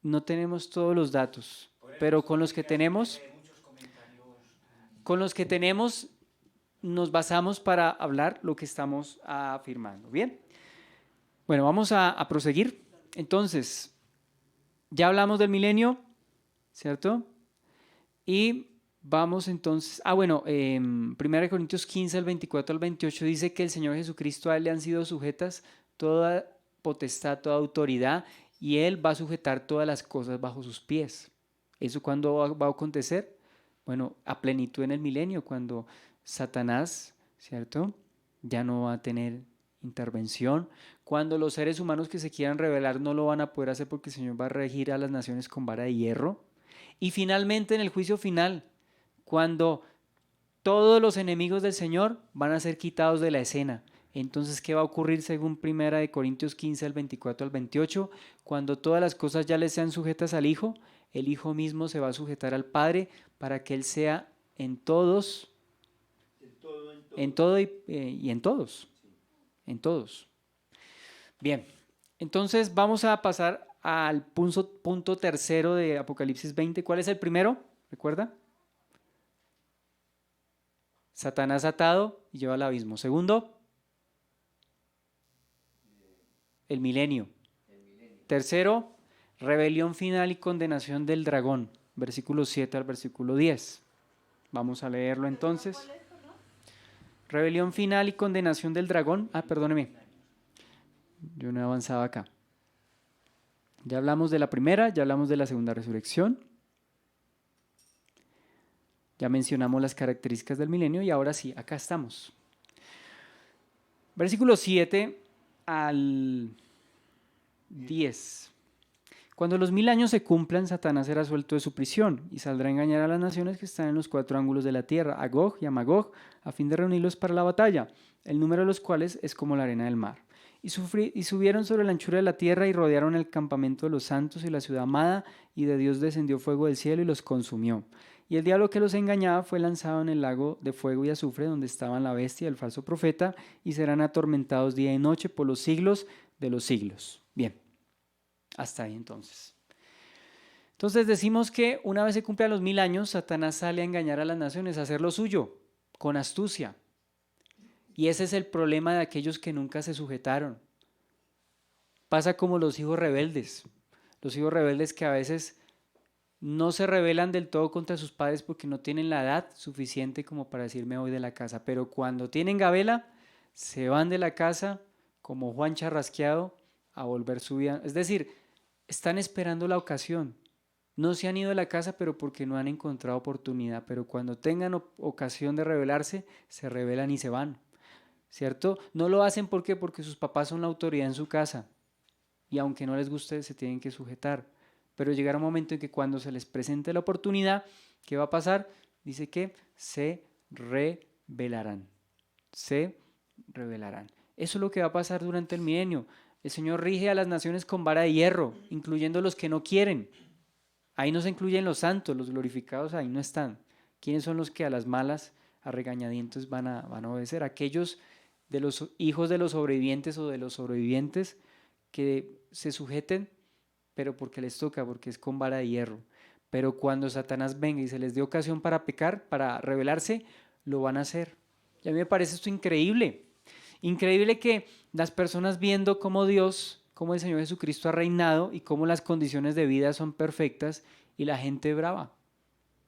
no tenemos todos los datos, Por eso pero con los que tenemos, muchos comentarios. con los que tenemos nos basamos para hablar lo que estamos afirmando. Bien, bueno, vamos a proseguir. Entonces, ya hablamos del milenio, ¿cierto? Y vamos entonces, 1 Corintios 15, al 24 al 28 dice que el Señor Jesucristo, a Él le han sido sujetas toda potestad, toda autoridad, y Él va a sujetar todas las cosas bajo sus pies. ¿Eso cuándo va a acontecer? Bueno, a plenitud en el milenio, cuando Satanás, ¿cierto?, ya no va a tener intervención, cuando los seres humanos que se quieran rebelar no lo van a poder hacer porque el Señor va a regir a las naciones con vara de hierro. Y finalmente en el juicio final, cuando todos los enemigos del Señor van a ser quitados de la escena. Entonces, ¿qué va a ocurrir según 1 Corintios 15, al 24 al 28? Cuando todas las cosas ya le sean sujetas al Hijo, el Hijo mismo se va a sujetar al Padre para que Él sea en todos, en todo y en todos. En todos. Bien, entonces vamos a pasar al punto tercero de Apocalipsis 20. ¿Cuál es el primero? ¿Recuerda? Satanás atado y lleva al abismo. Segundo, el milenio. Tercero, rebelión final y condenación del dragón. Versículo 7 al versículo 10. Vamos a leerlo entonces. Rebelión final y condenación del dragón. Perdóneme. Yo no he avanzado acá. Ya hablamos de la primera, ya hablamos de la segunda resurrección. Ya mencionamos las características del milenio y ahora sí, acá estamos. Versículo 7 al 10. Cuando los 1000 años se cumplan, Satanás será suelto de su prisión y saldrá a engañar a las naciones que están en los 4 ángulos de la tierra, a Gog y a Magog, a fin de reunirlos para la batalla, el número de los cuales es como la arena del mar. Y subieron sobre la anchura de la tierra y rodearon el campamento de los santos y la ciudad amada, y de Dios descendió fuego del cielo y los consumió. Y el diablo que los engañaba fue lanzado en el lago de fuego y azufre, donde estaban la bestia y el falso profeta, y serán atormentados día y noche por los siglos de los siglos. Bien, hasta ahí entonces. Entonces decimos que una vez se cumplan los 1000 años, Satanás sale a engañar a las naciones, a hacer lo suyo, con astucia. Y ese es el problema de aquellos que nunca se sujetaron. Pasa como los hijos rebeldes que a veces no se rebelan del todo contra sus padres porque no tienen la edad suficiente como para decir me voy de la casa, pero cuando tienen gabela se van de la casa como Juan Charrasqueado a volver su vida. Es decir, están esperando la ocasión. No se han ido de la casa, pero porque no han encontrado oportunidad, pero cuando tengan ocasión de rebelarse, se rebelan y se van. ¿Cierto? No lo hacen ¿por qué? Porque sus papás son la autoridad en su casa y aunque no les guste se tienen que sujetar, pero llegará un momento en que cuando se les presente la oportunidad, ¿qué va a pasar? Dice que se rebelarán, se rebelarán. Eso es lo que va a pasar durante el milenio. El Señor rige a las naciones con vara de hierro, incluyendo los que no quieren. Ahí no se incluyen los santos, los glorificados ahí no están. ¿Quiénes son los que a las malas, a regañadientes van a obedecer? Aquellos de los hijos de los sobrevivientes o de los sobrevivientes que se sujeten, pero porque les toca, porque es con vara de hierro. pero cuando Satanás venga y se les dé ocasión para pecar, para rebelarse, lo van a hacer. Y a mí me parece esto increíble. Increíble que las personas viendo cómo Dios, cómo el Señor Jesucristo ha reinado y cómo las condiciones de vida son perfectas y la gente brava.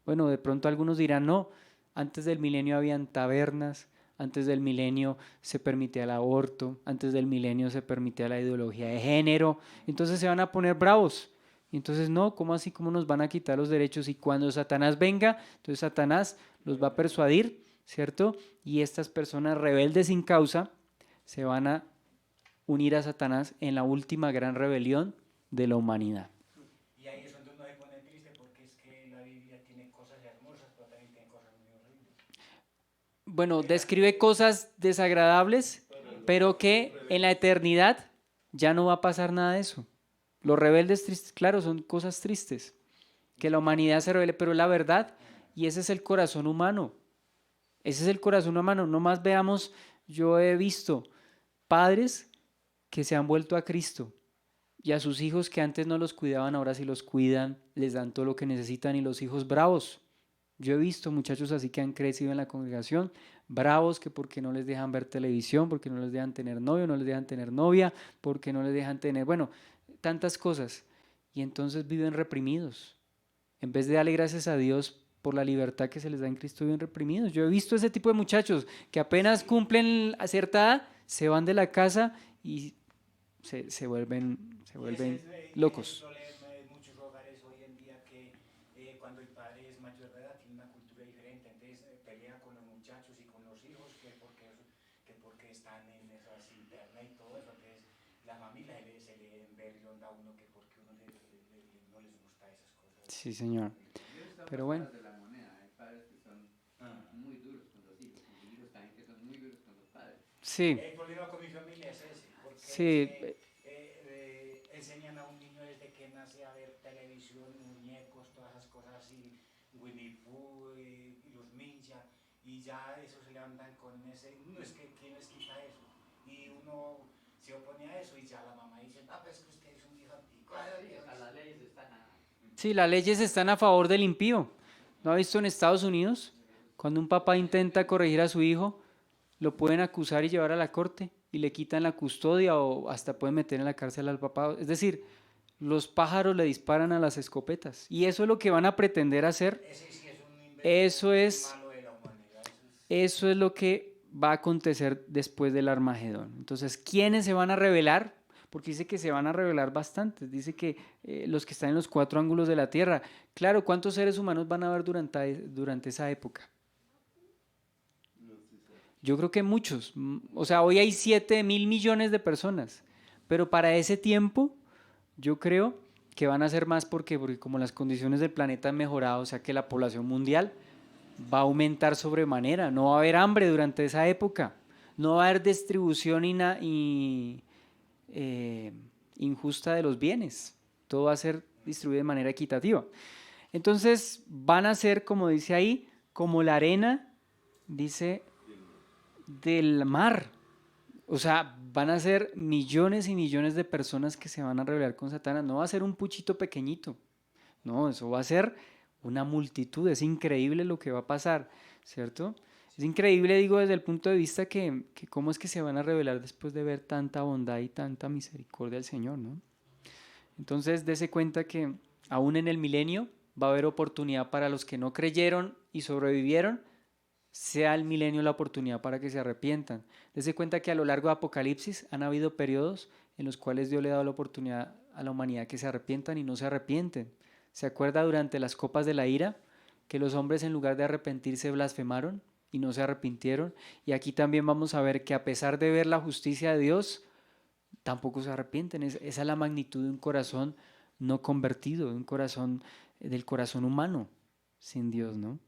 Bueno, de pronto algunos dirán, no, antes del milenio habían tabernas, antes del milenio se permitía el aborto, antes del milenio se permitía la ideología de género, entonces se van a poner bravos. Y entonces, no, ¿cómo así? ¿Cómo nos van a quitar los derechos? Y cuando Satanás venga, entonces Satanás los va a persuadir, ¿cierto? Y estas personas rebeldes sin causa se van a unir a Satanás en la última gran rebelión de la humanidad. Y ahí es donde uno se pone triste porque es que la Biblia tiene cosas hermosas, pero también tiene cosas muy horribles. Bueno, describe cosas desagradables, pero que en la eternidad ya no va a pasar nada de eso. Los rebeldes tristes, claro, son cosas tristes, que la humanidad se rebele, pero es la verdad, y ese es el corazón humano. Ese es el corazón humano. No más veamos, yo he visto padres que se han vuelto a Cristo y a sus hijos que antes no los cuidaban, ahora sí los cuidan, les dan todo lo que necesitan y los hijos bravos. Yo he visto muchachos así que han crecido en la congregación, bravos que porque no les dejan ver televisión, porque no les dejan tener novio, no les dejan tener novia, porque no les dejan tener, bueno, tantas cosas. Y entonces viven reprimidos. En vez de darle gracias a Dios por la libertad que se les da en Cristo, viven reprimidos. Yo he visto ese tipo de muchachos que apenas cumplen a cierta edad, se van de la casa y se vuelven locos. Es el problema de muchos hogares hoy en día que cuando el padre es mayor de edad tiene una cultura diferente, entonces pelea con los muchachos y con los hijos que porque están en esas internet y todo eso, entonces la familia se le envergonda a uno que porque uno no les gusta esas cosas. Sí, señor. Dios está Pero por bueno. caras de la moneda. Hay padres que son muy duros con los hijos y hijos también que son muy duros con los padres. Sí, El problema con mi familia es ese, porque sí, enseñan a un niño desde que nace a ver televisión, muñecos, todas esas cosas así, Winnie Pooh y los ninja, y ya eso se levantan con ese, no es que quién les quita eso, y uno se opone a eso y ya la mamá dice, ah, pues que usted es un hijo antiguo. Sí, hasta las leyes están a... sí, las leyes están a favor del impío. ¿No ha visto en Estados Unidos? Cuando un papá intenta corregir a su hijo, lo pueden acusar y llevar a la corte y le quitan la custodia o hasta pueden meter en la cárcel al papá. Es decir, los pájaros le disparan a las escopetas y eso es lo que van a pretender hacer. Ese sí es un invento Eso es, malo de la humanidad. eso es lo que va a acontecer después del Armagedón. Entonces, ¿quiénes se van a rebelar? Porque dice que se van a rebelar bastantes. Dice que los que están en los cuatro ángulos de la tierra. Claro, ¿cuántos seres humanos van a haber durante esa época? Yo creo que muchos. O sea, hoy hay 7.000 millones de personas. Pero para ese tiempo, yo creo que van a ser más porque como las condiciones del planeta han mejorado, o sea que la población mundial va a aumentar sobremanera. No va a haber hambre durante esa época. No va a haber distribución injusta de los bienes. Todo va a ser distribuido de manera equitativa. Entonces van a ser, como dice ahí, como la arena, dice, del mar. O sea, van a ser millones y millones de personas que se van a rebelar con Satanás. No va a ser un puchito pequeñito. No, eso va a ser una multitud. Es increíble lo que va a pasar, ¿cierto? Es increíble, digo, desde el punto de vista que cómo es que se van a revelar después de ver tanta bondad y tanta misericordia del Señor, ¿no? Entonces, dése cuenta que aún en el milenio va a haber oportunidad para los que no creyeron y sobrevivieron, sea el milenio la oportunidad para que se arrepientan. Dese cuenta que a lo largo de Apocalipsis han habido periodos en los cuales Dios le ha dado la oportunidad a la humanidad que se arrepientan y no se arrepienten. ¿Se acuerda durante las copas de la ira que los hombres en lugar de arrepentirse blasfemaron y no se arrepintieron? Y aquí también vamos a ver que a pesar de ver la justicia de Dios, tampoco se arrepienten. Esa es la magnitud de un corazón no convertido, de un corazón, del corazón humano sin Dios, ¿no?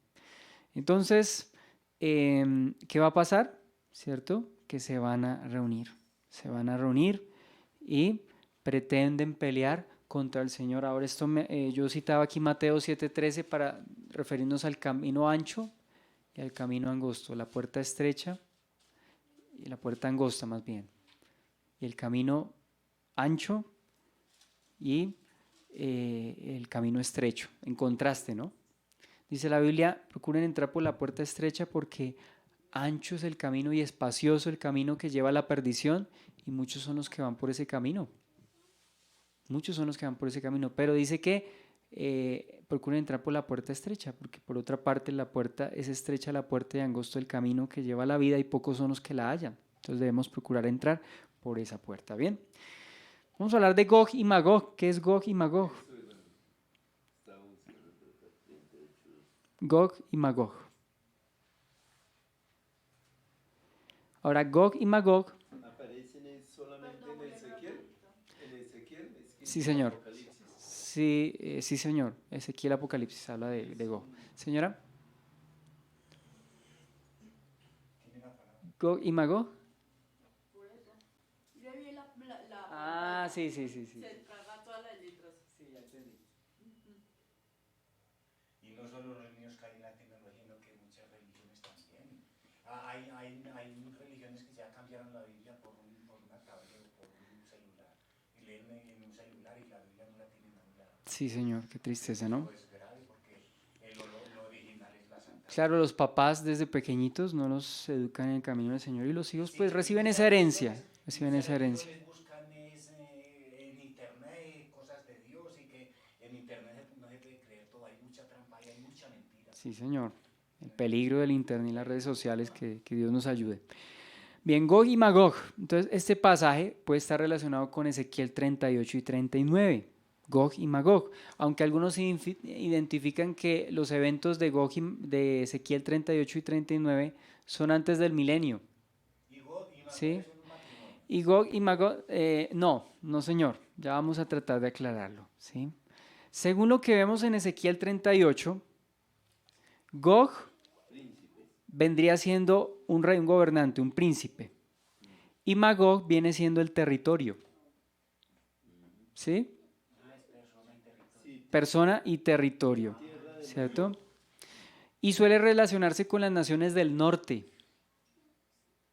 Entonces, ¿qué va a pasar? ¿Cierto? Que se van a reunir y pretenden pelear contra el Señor. Ahora yo citaba aquí Mateo 7:13 para referirnos al camino ancho y al camino angosto, la puerta estrecha y la puerta angosta más bien, y el camino ancho y el camino estrecho, en contraste, ¿no? Dice la Biblia, procuren entrar por la puerta estrecha porque ancho es el camino y espacioso el camino que lleva a la perdición y muchos son los que van por ese camino. Muchos son los que van por ese camino, pero dice que procuren entrar por la puerta estrecha, porque por otra parte la puerta es estrecha, la puerta y angosto el camino que lleva a la vida y pocos son los que la hallan. Entonces debemos procurar entrar por esa puerta. Bien, vamos a hablar de Gog y Magog. ¿Qué es Gog y Magog? Gog y Magog. Ahora, Gog y Magog. ¿Aparecen solamente en Ezequiel? ¿En Ezequiel? Es que Sí, en señor. Apocalipsis. Sí, señor. Ezequiel Apocalipsis habla de Gog. Señora, Tiene la palabra. Gog y Magog. Por eso. Yo vi la Ah, sí. se traga todas las letras. Sí, ya entendí. Y no solo los niños caen en la tecnología, sino que muchas religiones también. Hay religiones que ya cambiaron la Biblia por una tablet o por un celular. Y leen en un celular y la Biblia no la tienen a un lado. Sí, señor, qué tristeza, ¿no? Eso es grave porque lo original es la Santa Claro, los papás desde pequeñitos no los educan en el camino del Señor y los hijos Sí, pues que reciben muchas esa herencia, religiones- reciben muchas esa herencia. religiones buscan en internet cosas de Dios y que en internet no se puede creer todo, hay mucha trampa y hay mucha mentira. Sí, señor. El peligro del internet y las redes sociales, que Dios nos ayude. Bien, Gog y Magog. Entonces, este pasaje puede estar relacionado con Ezequiel 38 y 39. Gog y Magog. Aunque algunos identifican que los eventos de de Ezequiel 38 y 39 son antes del milenio. Y God y Magog Sí. es un matrimonio. Y Gog y Magog, no, señor. Ya vamos a tratar de aclararlo. ¿Sí? Según lo que vemos en Ezequiel 38, Gog vendría siendo un rey, un gobernante, un príncipe. Y Magog viene siendo el territorio. ¿Sí? Persona y territorio. ¿Cierto? Y suele relacionarse con las naciones del norte.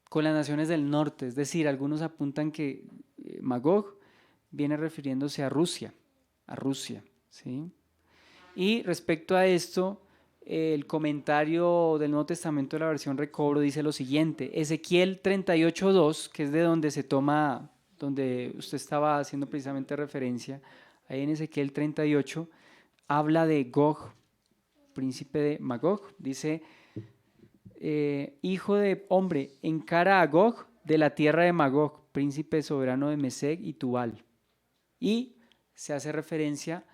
Con las naciones del norte. Es decir, algunos apuntan que Magog viene refiriéndose a Rusia. A Rusia. ¿Sí? Y respecto a esto, el comentario del Nuevo Testamento de la versión Recobro dice lo siguiente: Ezequiel 38:2, que es de donde se toma, donde usted estaba haciendo precisamente referencia, ahí en Ezequiel 38, habla de Gog, príncipe de Magog. Dice, hijo de hombre, encara a Gog de la tierra de Magog, príncipe soberano de Mesec y Tubal. Y se hace referencia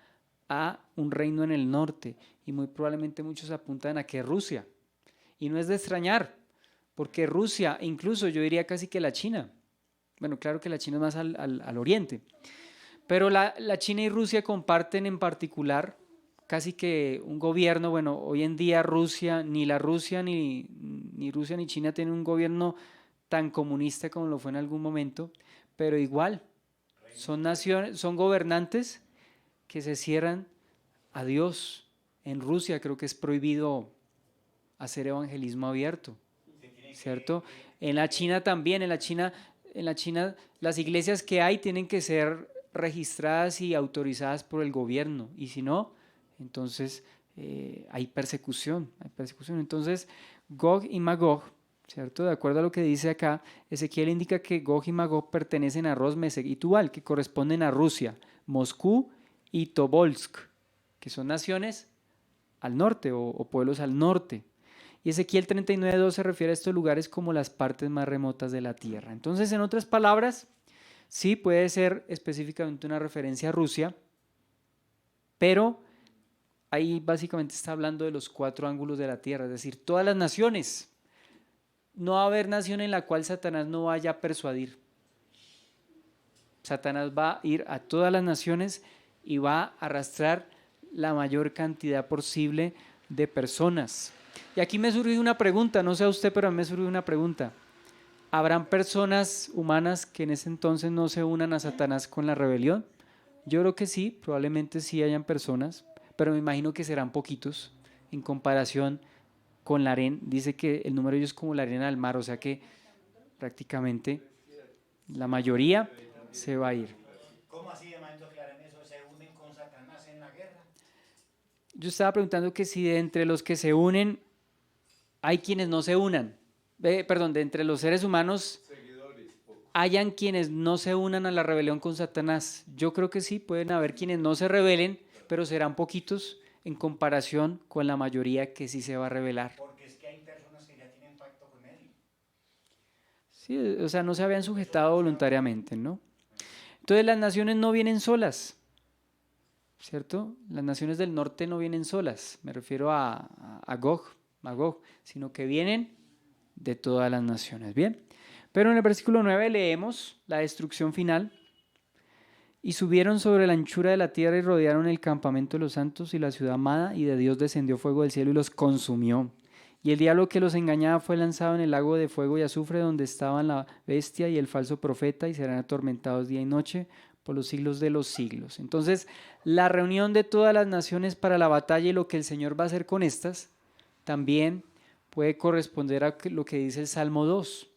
a un reino en el norte, y muy probablemente muchos apuntan a que es Rusia. Y no es de extrañar, porque Rusia, incluso yo diría casi que la China, bueno, claro que la China es más al oriente, pero la China y Rusia comparten en particular casi que un gobierno. Bueno, hoy en día Rusia ni Rusia ni China tienen un gobierno tan comunista como lo fue en algún momento, pero igual son naciones, son gobernantes que se cierran a Dios. En Rusia creo que es prohibido hacer evangelismo abierto, ¿cierto? En la China también, en la China las iglesias que hay tienen que ser registradas y autorizadas por el gobierno, y si no, entonces hay persecución. Entonces, Gog y Magog, ¿cierto? De acuerdo a lo que dice acá, Ezequiel indica que Gog y Magog pertenecen a Ros, Mesec y Tubal, que corresponden a Rusia, Moscú y Tobolsk, que son naciones al norte o pueblos al norte. Y Ezequiel 39:2 se refiere a estos lugares como las partes más remotas de la tierra. Entonces, en otras palabras, sí puede ser específicamente una referencia a Rusia, pero ahí básicamente está hablando de los 4 ángulos de la tierra, es decir, todas las naciones. No va a haber nación en la cual Satanás no vaya a persuadir. Satanás va a ir a todas las naciones y va a arrastrar la mayor cantidad posible de personas. Y aquí me surge una pregunta, no sé a usted, pero a mí me surge una pregunta. ¿Habrán personas humanas que en ese entonces no se unan a Satanás con la rebelión? Yo creo que sí, probablemente sí hayan personas, pero me imagino que serán poquitos en comparación con la arena. Dice que el número de ellos es como la arena del mar, o sea que prácticamente la mayoría se va a ir. ¿Cómo así, hermanito, aclaren eso? ¿Se unen con Satanás yo estaba preguntando que si de entre los que se unen hay quienes no se unan. Perdón, de entre los seres humanos Seguidores, pocos. hayan quienes no se unan a la rebelión con Satanás. Yo creo que sí, pueden haber quienes no se rebelen, pero serán poquitos en comparación con la mayoría que sí se va a rebelar. Porque es que hay personas que ya tienen pacto con él. Sí, o sea, no se habían sujetado voluntariamente, ¿no? Entonces las naciones no vienen solas, ¿cierto? Las naciones del norte no vienen solas, me refiero a Magog, sino que vienen de todas las naciones, ¿bien? Pero en el versículo 9 leemos la destrucción final. Y subieron sobre la anchura de la tierra y rodearon el campamento de los santos y la ciudad amada, y de Dios descendió fuego del cielo y los consumió. Y el diablo que los engañaba fue lanzado en el lago de fuego y azufre donde estaban la bestia y el falso profeta, y serán atormentados día y noche por los siglos de los siglos. Entonces, la reunión de todas las naciones para la batalla y lo que el Señor va a hacer con estas, también puede corresponder a lo que dice el Salmo 2.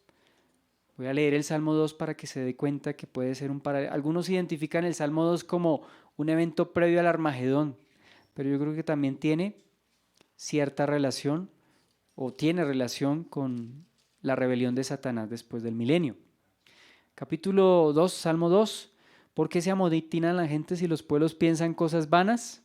Voy a leer el Salmo 2 para que se dé cuenta que puede ser un paralelo. Algunos identifican el Salmo 2 como un evento previo al Armagedón, pero yo creo que también tiene cierta relación o tiene relación con la rebelión de Satanás después del milenio. Capítulo 2, Salmo 2. ¿Por qué se amotinan la gente si los pueblos piensan cosas vanas?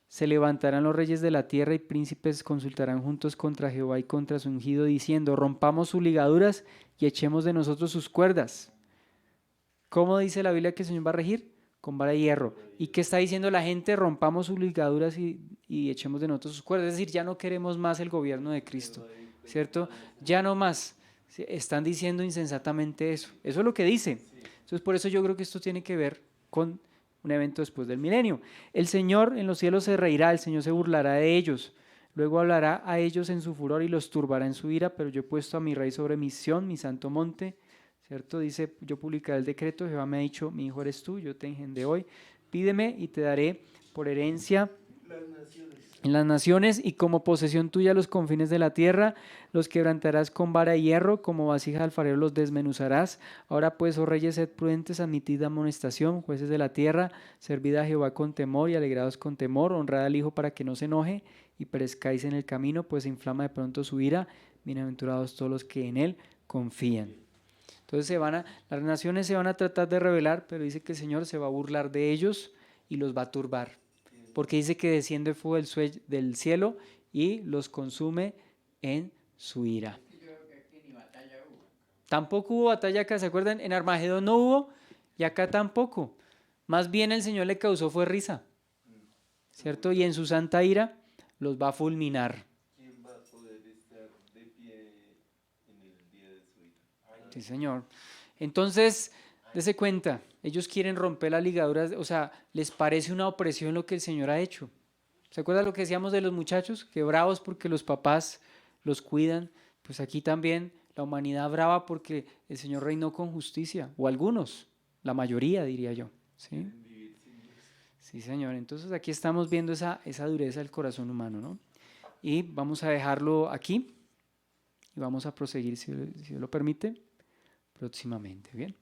Se levantarán los reyes de la tierra y príncipes consultarán juntos contra Jehová y contra su ungido, diciendo: rompamos sus ligaduras y echemos de nosotros sus cuerdas. ¿Cómo dice la Biblia que el Señor va a regir? Con vara de hierro. ¿Y qué está diciendo la gente? Rompamos sus ligaduras y echemos de nosotros sus cuerdas. Es decir, ya no queremos más el gobierno de Cristo, ¿cierto? Ya no más. Están diciendo insensatamente eso. Eso es lo que dice. Entonces, por eso yo creo que esto tiene que ver con un evento después del milenio. El Señor en los cielos se reirá, el Señor se burlará de ellos. Luego hablará a ellos en su furor y los turbará en su ira, pero yo he puesto a mi rey sobre mi Sión, mi santo monte, ¿cierto? Dice: yo publicaré el decreto, Jehová me ha dicho, mi hijo eres tú, yo te engendré hoy, pídeme y te daré por herencia en las naciones y como posesión tuya los confines de la tierra. Los quebrantarás con vara de hierro, como vasija de alfarero los desmenuzarás. Ahora pues, oh reyes, sed prudentes, admitid amonestación, jueces de la tierra, servid a Jehová con temor y alegrados con temor, honrad al Hijo para que no se enoje y perezcáis en el camino, pues se inflama de pronto su ira. Bienaventurados todos los que en él confían. Entonces las naciones se van a tratar de rebelar, pero dice que el Señor se va a burlar de ellos y los va a turbar, porque dice que desciende fuego del cielo y los consume en su ira. Yo creo que aquí ni batalla hubo. Tampoco hubo batalla acá, ¿se acuerdan? En Armagedón no hubo y acá tampoco. Más bien el Señor le causó fue risa, ¿cierto? Y en su santa ira los va a fulminar. ¿Quién va a poder estar de pie en el día de su ira? Sí, Señor. Entonces, dése cuenta, ellos quieren romper las ligaduras, o sea, les parece una opresión lo que el Señor ha hecho. ¿Se acuerdan lo que decíamos de los muchachos? Que bravos porque los papás los cuidan. Pues aquí también la humanidad brava porque el Señor reinó con justicia, o algunos, la mayoría diría yo. ¿Sí? Sí, Señor. Entonces aquí estamos viendo esa dureza del corazón humano, ¿no? Y vamos a dejarlo aquí y vamos a proseguir, si Dios lo permite, próximamente. Bien.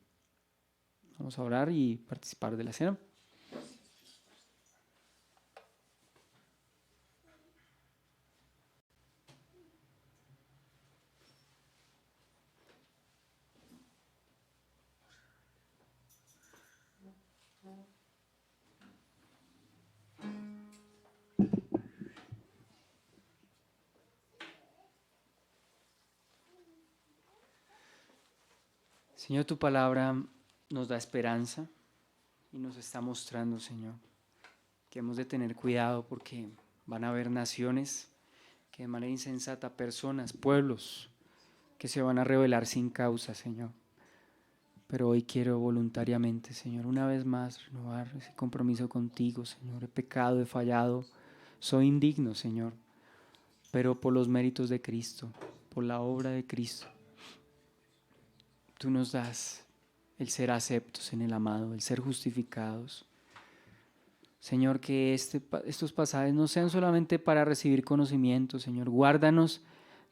Vamos a orar y participar de la cena. Señor, tu palabra nos da esperanza y nos está mostrando, Señor, que hemos de tener cuidado porque van a haber naciones que de manera insensata, personas, pueblos que se van a rebelar sin causa, Señor. Pero hoy quiero voluntariamente, Señor, una vez más renovar ese compromiso contigo, Señor. He pecado, he fallado, soy indigno, Señor, pero por los méritos de Cristo, por la obra de Cristo, tú nos das el ser aceptos en el amado, el ser justificados. Señor, que estos pasajes no sean solamente para recibir conocimiento, Señor. Guárdanos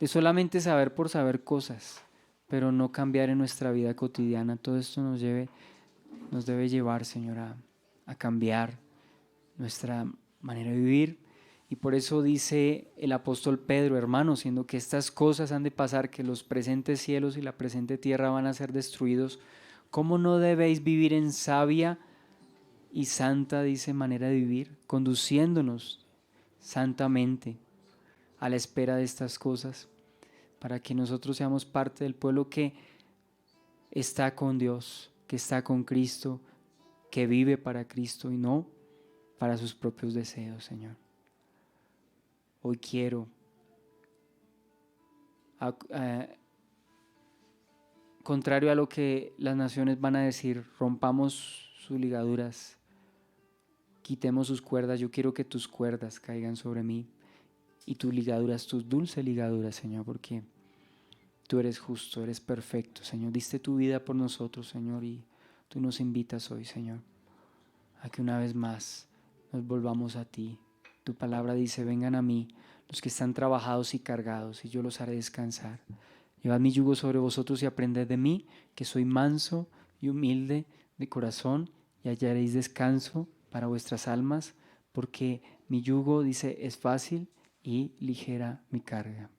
de solamente saber por saber cosas, pero no cambiar en nuestra vida cotidiana. Todo esto nos debe llevar, Señor, a cambiar nuestra manera de vivir Y por eso dice el apóstol Pedro, hermanos, siendo que estas cosas han de pasar, que los presentes cielos y la presente tierra van a ser destruidos, ¿cómo no debéis vivir en sabia y santa, dice, manera de vivir, conduciéndonos santamente a la espera de estas cosas, para que nosotros seamos parte del pueblo que está con Dios, que está con Cristo, que vive para Cristo y no para sus propios deseos, Señor? Hoy quiero, contrario a lo que las naciones van a decir, rompamos sus ligaduras, quitemos sus cuerdas. Yo quiero que tus cuerdas caigan sobre mí y tus ligaduras, tus dulces ligaduras, Señor, porque tú eres justo, eres perfecto, Señor. Diste tu vida por nosotros, Señor, y tú nos invitas hoy, Señor, a que una vez más nos volvamos a ti. Tu palabra dice, vengan a mí los que están trabajados y cargados, y yo los haré descansar. Llevad mi yugo sobre vosotros y aprended de mí, que soy manso y humilde de corazón, y hallaréis descanso para vuestras almas, porque mi yugo, dice, es fácil y ligera mi carga.